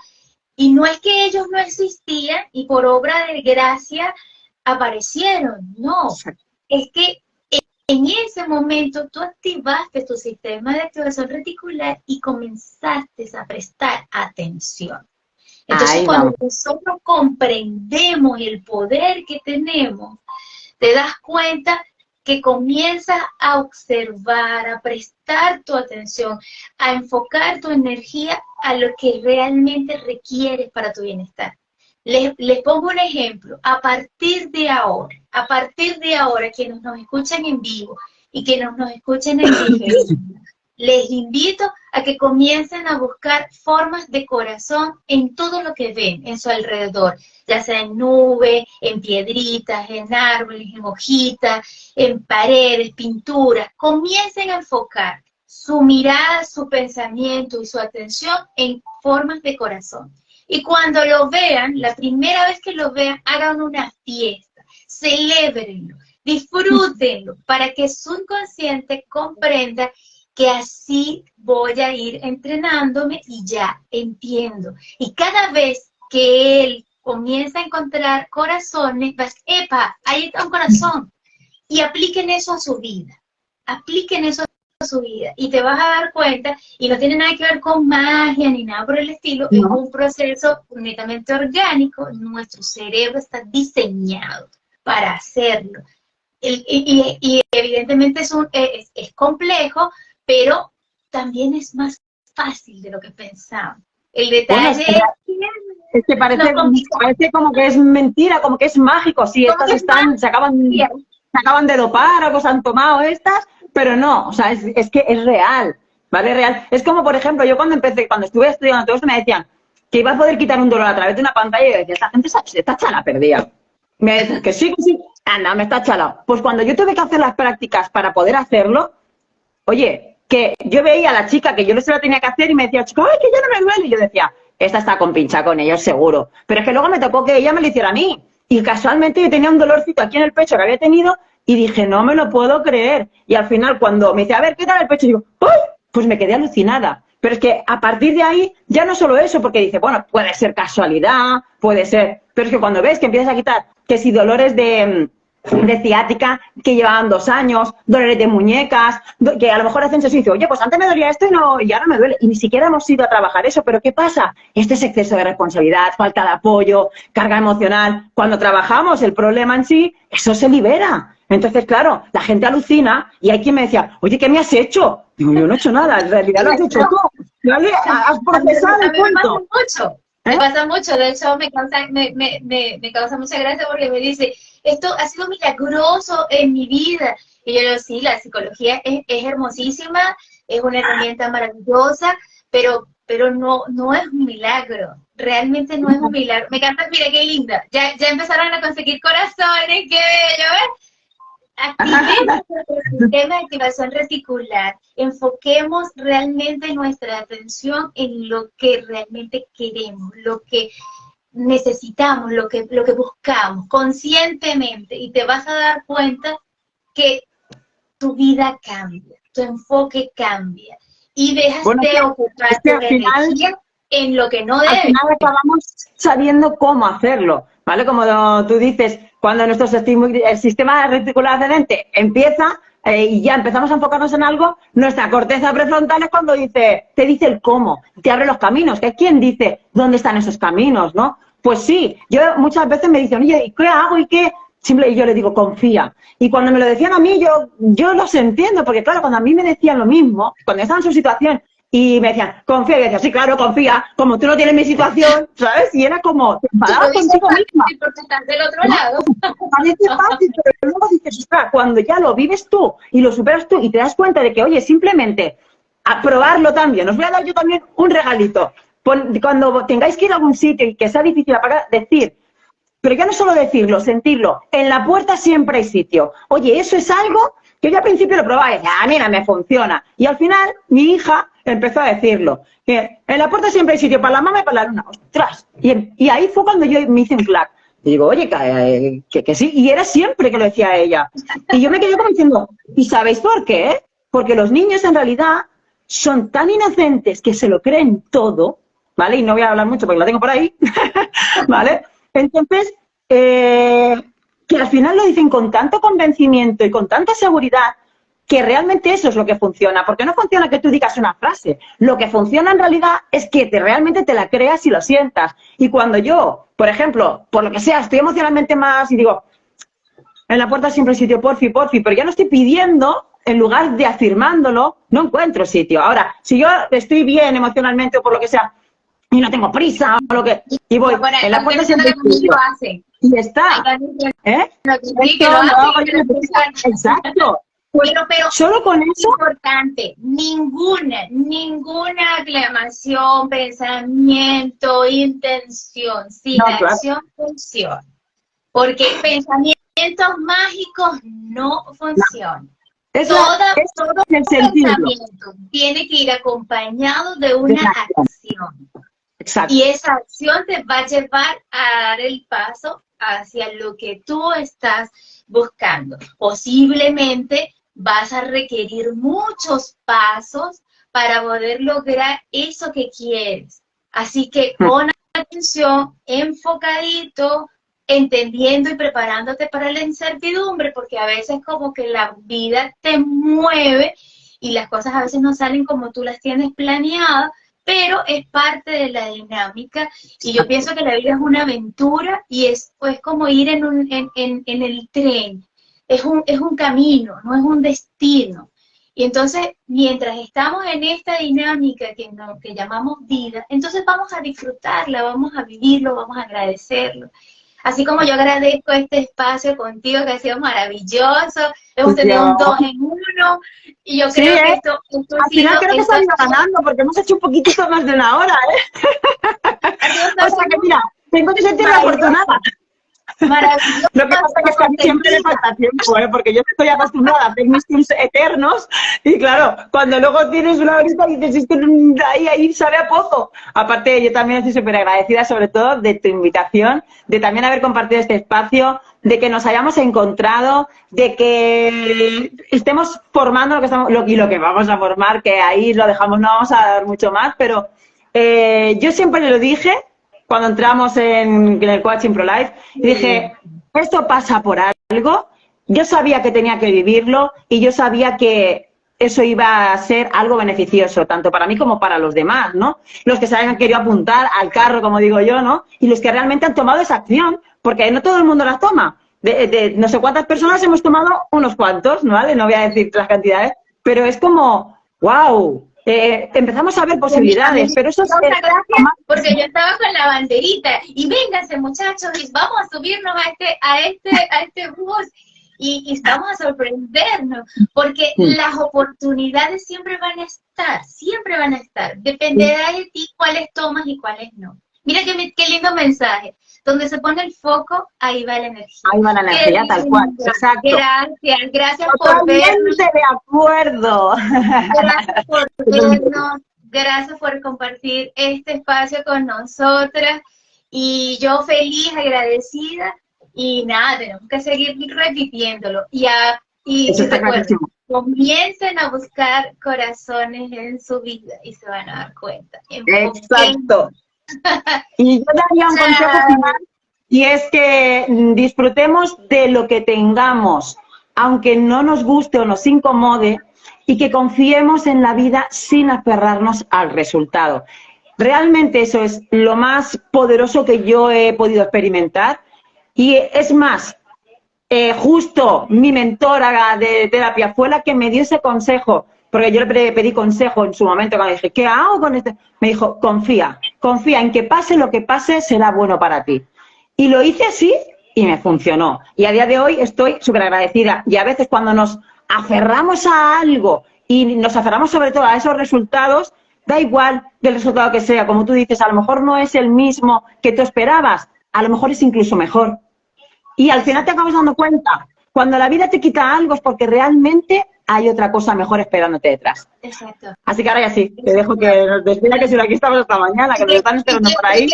y no es que ellos no existían y por obra de gracia aparecieron, no, es que en ese momento tú activaste tu sistema de activación reticular y comenzaste a prestar atención. Entonces, cuando nosotros comprendemos el poder que tenemos, te das cuenta que comienzas a observar, a prestar tu atención, a enfocar tu energía a lo que realmente requieres para tu bienestar. Les pongo un ejemplo. A partir de ahora, quienes nos escuchan en vivo y quienes nos escuchen en diferido, les invito a que comiencen a buscar formas de corazón en todo lo que ven en su alrededor, ya sea en nubes, en piedritas, en árboles, en hojitas, en paredes, pinturas. Comiencen a enfocar su mirada, su pensamiento y su atención en formas de corazón. Y cuando lo vean, la primera vez que lo vean, hagan una fiesta, celébrenlo, disfrútenlo, para que su inconsciente comprenda que así voy a ir entrenándome y ya entiendo. Y cada vez que él comienza a encontrar corazones, vas, ¡epa! Ahí está un corazón. Y apliquen eso a su vida. Apliquen eso a su vida. Y te vas a dar cuenta, y no tiene nada que ver con magia ni nada por el estilo, no. Es un proceso netamente orgánico. Nuestro cerebro está diseñado para hacerlo. Y evidentemente es complejo, pero también es más fácil de lo que pensamos. El detalle es que parece como que es mentira, como que es mágico. Sí, estas se acaban de dopar, algo se han tomado estas, pero no, o sea, es que es real, ¿vale? Real. Es como, por ejemplo, yo cuando estuve estudiando todo esto, me decían que iba a poder quitar un dolor a través de una pantalla y yo decía, esta gente está chala perdida. Me decían que sí, anda, me está chala. Pues cuando yo tuve que hacer las prácticas para poder hacerlo, oye, que yo veía a la chica que yo no se la tenía que hacer y me decía, chico, ay, que ya no me duele. Y yo decía, esta está con pincha con ellos, seguro. Pero es que luego me tocó que ella me lo hiciera a mí. Y casualmente yo tenía un dolorcito aquí en el pecho que había tenido y dije, no me lo puedo creer. Y al final, cuando me dice, a ver, ¿qué tal el pecho? Digo, ¡ay! Pues me quedé alucinada. Pero es que a partir de ahí, ya no solo eso, porque dice, bueno, puede ser casualidad, puede ser... Pero es que cuando ves que empiezas a quitar, que si dolores de ciática que llevaban 2 años, dolores de muñecas, que a lo mejor hacen ejercicio, oye, pues antes me dolía esto y ahora me duele, y ni siquiera hemos ido a trabajar eso, pero ¿qué pasa? Este es exceso de responsabilidad, falta de apoyo, carga emocional. Cuando trabajamos el problema en sí, eso se libera. Entonces, claro, la gente alucina y hay quien me decía, oye, ¿qué me has hecho? Digo, yo no he hecho nada, en realidad lo has hecho tú. ¿Vale? Has procesado el cuento. Me pasa mucho, de hecho me causa mucha gracia porque me dice, esto ha sido milagroso en mi vida. Y yo le digo, sí, la psicología es hermosísima, es una herramienta maravillosa, pero no es un milagro, realmente no es un milagro. Me encanta, mira qué linda, ya empezaron a conseguir corazones, qué bello, ¿ves? Activemos el sistema de activación reticular, enfoquemos realmente nuestra atención en lo que realmente queremos, lo que necesitamos, lo que buscamos conscientemente, y te vas a dar cuenta que tu vida cambia, tu enfoque cambia y dejas de ocupar tu energía en lo que no debes. Al final acabamos sabiendo cómo hacerlo, ¿vale? Como tú dices, cuando el sistema reticular ascendente empieza y ya empezamos a enfocarnos en algo, nuestra corteza prefrontal es cuando te dice el cómo, te abre los caminos, que es quien dice dónde están esos caminos, ¿no? Pues sí, yo muchas veces me dicen, oye, ¿y qué hago? ¿Y qué? Y yo le digo, confía. Y cuando me lo decían a mí, yo los entiendo, porque claro, cuando a mí me decían lo mismo, cuando estaba en su situación, y me decían, confía, y yo decía, sí, claro, confía, como tú no tienes mi situación, ¿sabes? Y era como, te enfadabas contigo misma. Porque estás del otro lado. Parece fácil, pero luego dices, ostras, cuando ya lo vives tú y lo superas tú y te das cuenta de que, oye, simplemente a probarlo también, os voy a dar yo también un regalito. Cuando tengáis que ir a algún sitio y que sea difícil apagar, decir, pero ya no solo decirlo, sentirlo, en la puerta siempre hay sitio. Oye, eso es algo que yo al principio lo probaba y decía, mira, me funciona. Y al final, mi hija empezó a decirlo, que en la puerta siempre hay sitio para la mamá y para la luna. ¡Ostras! Y ahí fue cuando yo me hice un clac. Y digo, oye, que sí. Y era siempre que lo decía ella. Y yo me quedé como diciendo, ¿y sabéis por qué? Porque los niños en realidad son tan inocentes que se lo creen todo, ¿vale? Y no voy a hablar mucho porque lo tengo por ahí, ¿vale? Entonces, que al final lo dicen con tanto convencimiento y con tanta seguridad que realmente eso es lo que funciona. Porque no funciona que tú digas una frase. Lo que funciona en realidad es que realmente te la creas y lo sientas. Y cuando yo, por ejemplo, por lo que sea, estoy emocionalmente más y digo, en la puerta siempre hay sitio, porfi, pero ya no estoy pidiendo, en lugar de afirmándolo, no encuentro sitio. Ahora, si yo estoy bien emocionalmente o por lo que sea, y no tengo prisa o lo que... Y voy, en la puerta siempre hay sitio. Y está. Exacto. Pero solo con eso, importante, ninguna aclamación, pensamiento, intención, sin acción funciona. Porque pensamientos mágicos no funcionan. Todo pensamiento tiene que ir acompañado de una acción. Exacto. Y esa acción te va a llevar a dar el paso hacia lo que tú estás buscando. Posiblemente vas a requerir muchos pasos para poder lograr eso que quieres. Así que pon atención, enfocadito, entendiendo y preparándote para la incertidumbre, porque a veces como que la vida te mueve y las cosas a veces no salen como tú las tienes planeadas, pero es parte de la dinámica y yo pienso que la vida es una aventura y es pues como ir en el tren. Es un camino, no es un destino. Y entonces, mientras estamos en esta dinámica que llamamos vida, entonces vamos a disfrutarla, vamos a vivirlo, vamos a agradecerlo. Así como yo agradezco este espacio contigo que ha sido maravilloso, hemos tenido un 2 en 1, y yo creo que esto al final creo que estamos ganando, porque hemos hecho un poquitito más de una hora, O sea que mira, tengo que sentirme afortunada. Maravilloso. Lo que pasa es que a mí siempre me falta tiempo, porque yo estoy acostumbrada a hacer mis tours eternos y claro, cuando luego tienes una horita y dices, ahí sabe a poco. Aparte, yo también estoy súper agradecida sobre todo de tu invitación, de también haber compartido este espacio, de que nos hayamos encontrado, de que estemos formando lo que vamos a formar, que ahí lo dejamos, no vamos a dar mucho más, pero yo siempre lo dije cuando entramos en el Coaching Pro Life, y dije, esto pasa por algo, yo sabía que tenía que vivirlo y yo sabía que eso iba a ser algo beneficioso, tanto para mí como para los demás, ¿no? Los que se hayan querido apuntar al carro, como digo yo, ¿no? Y los que realmente han tomado esa acción, porque no todo el mundo las toma. De no sé cuántas personas hemos tomado unos cuantos, ¿no? ¿Vale? No voy a decir las cantidades, pero es como, wow. Empezamos a ver posibilidades, pero eso es... Gracias, porque yo estaba con la banderita y vénganse muchachos y vamos a subirnos a este bus y vamos a sorprendernos, porque las oportunidades siempre van a estar, dependerá de ti cuáles tomas y cuáles no. Mira qué lindo mensaje. Donde se pone el foco, ahí va la energía. Ahí va la energía, tal cual. Exacto. Gracias por vernos. De acuerdo. Gracias por vernos, gracias por compartir este espacio con nosotras. Y yo feliz, agradecida. Y nada, tenemos que seguir repitiéndolo. Y si recuerden, comiencen a buscar corazones en su vida y se van a dar cuenta. Exacto. Y yo daría un consejo final, y es que disfrutemos de lo que tengamos, aunque no nos guste o nos incomode, y que confiemos en la vida sin aferrarnos al resultado. Realmente eso es lo más poderoso que yo he podido experimentar, y es más, justo mi mentora de terapia fue la que me dio ese consejo, porque yo le pedí consejo en su momento cuando dije, ¿qué hago con este? Me dijo, confía en que pase lo que pase, será bueno para ti. Y lo hice así y me funcionó. Y a día de hoy estoy súper agradecida. Y a veces cuando nos aferramos a algo y nos aferramos sobre todo a esos resultados, da igual del resultado que sea, como tú dices, a lo mejor no es el mismo que tú esperabas, a lo mejor es incluso mejor. Y al final te acabas dando cuenta cuando la vida te quita algo es porque realmente hay otra cosa mejor esperándote detrás. Exacto. Así que ahora ya sí, te dejo que nos despida, que si no aquí estamos hasta mañana, que nos están esperando por ahí.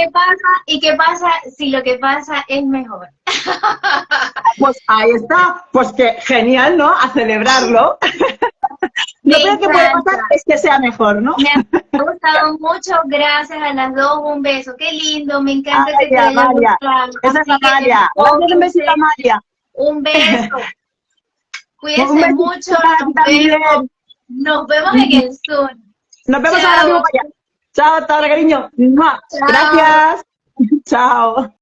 ¿Y qué pasa si lo que pasa es mejor? Pues ahí está, pues que genial, ¿no? A celebrarlo. Lo peor que puede pasar es que sea mejor, ¿no? Me ha gustado mucho, gracias a las dos, un beso, qué lindo, me encanta que te haya Amalia. gustado. Esa es Amalia. Gracias, un besito, Amalia. Un beso. Cuídense Un besito mucho, nos para ti vemos en el Zoom. Nos vemos Chao. ahora mismo para allá. Chao, hasta ahora, cariño. ¡Mua! Chao. Gracias. Chao.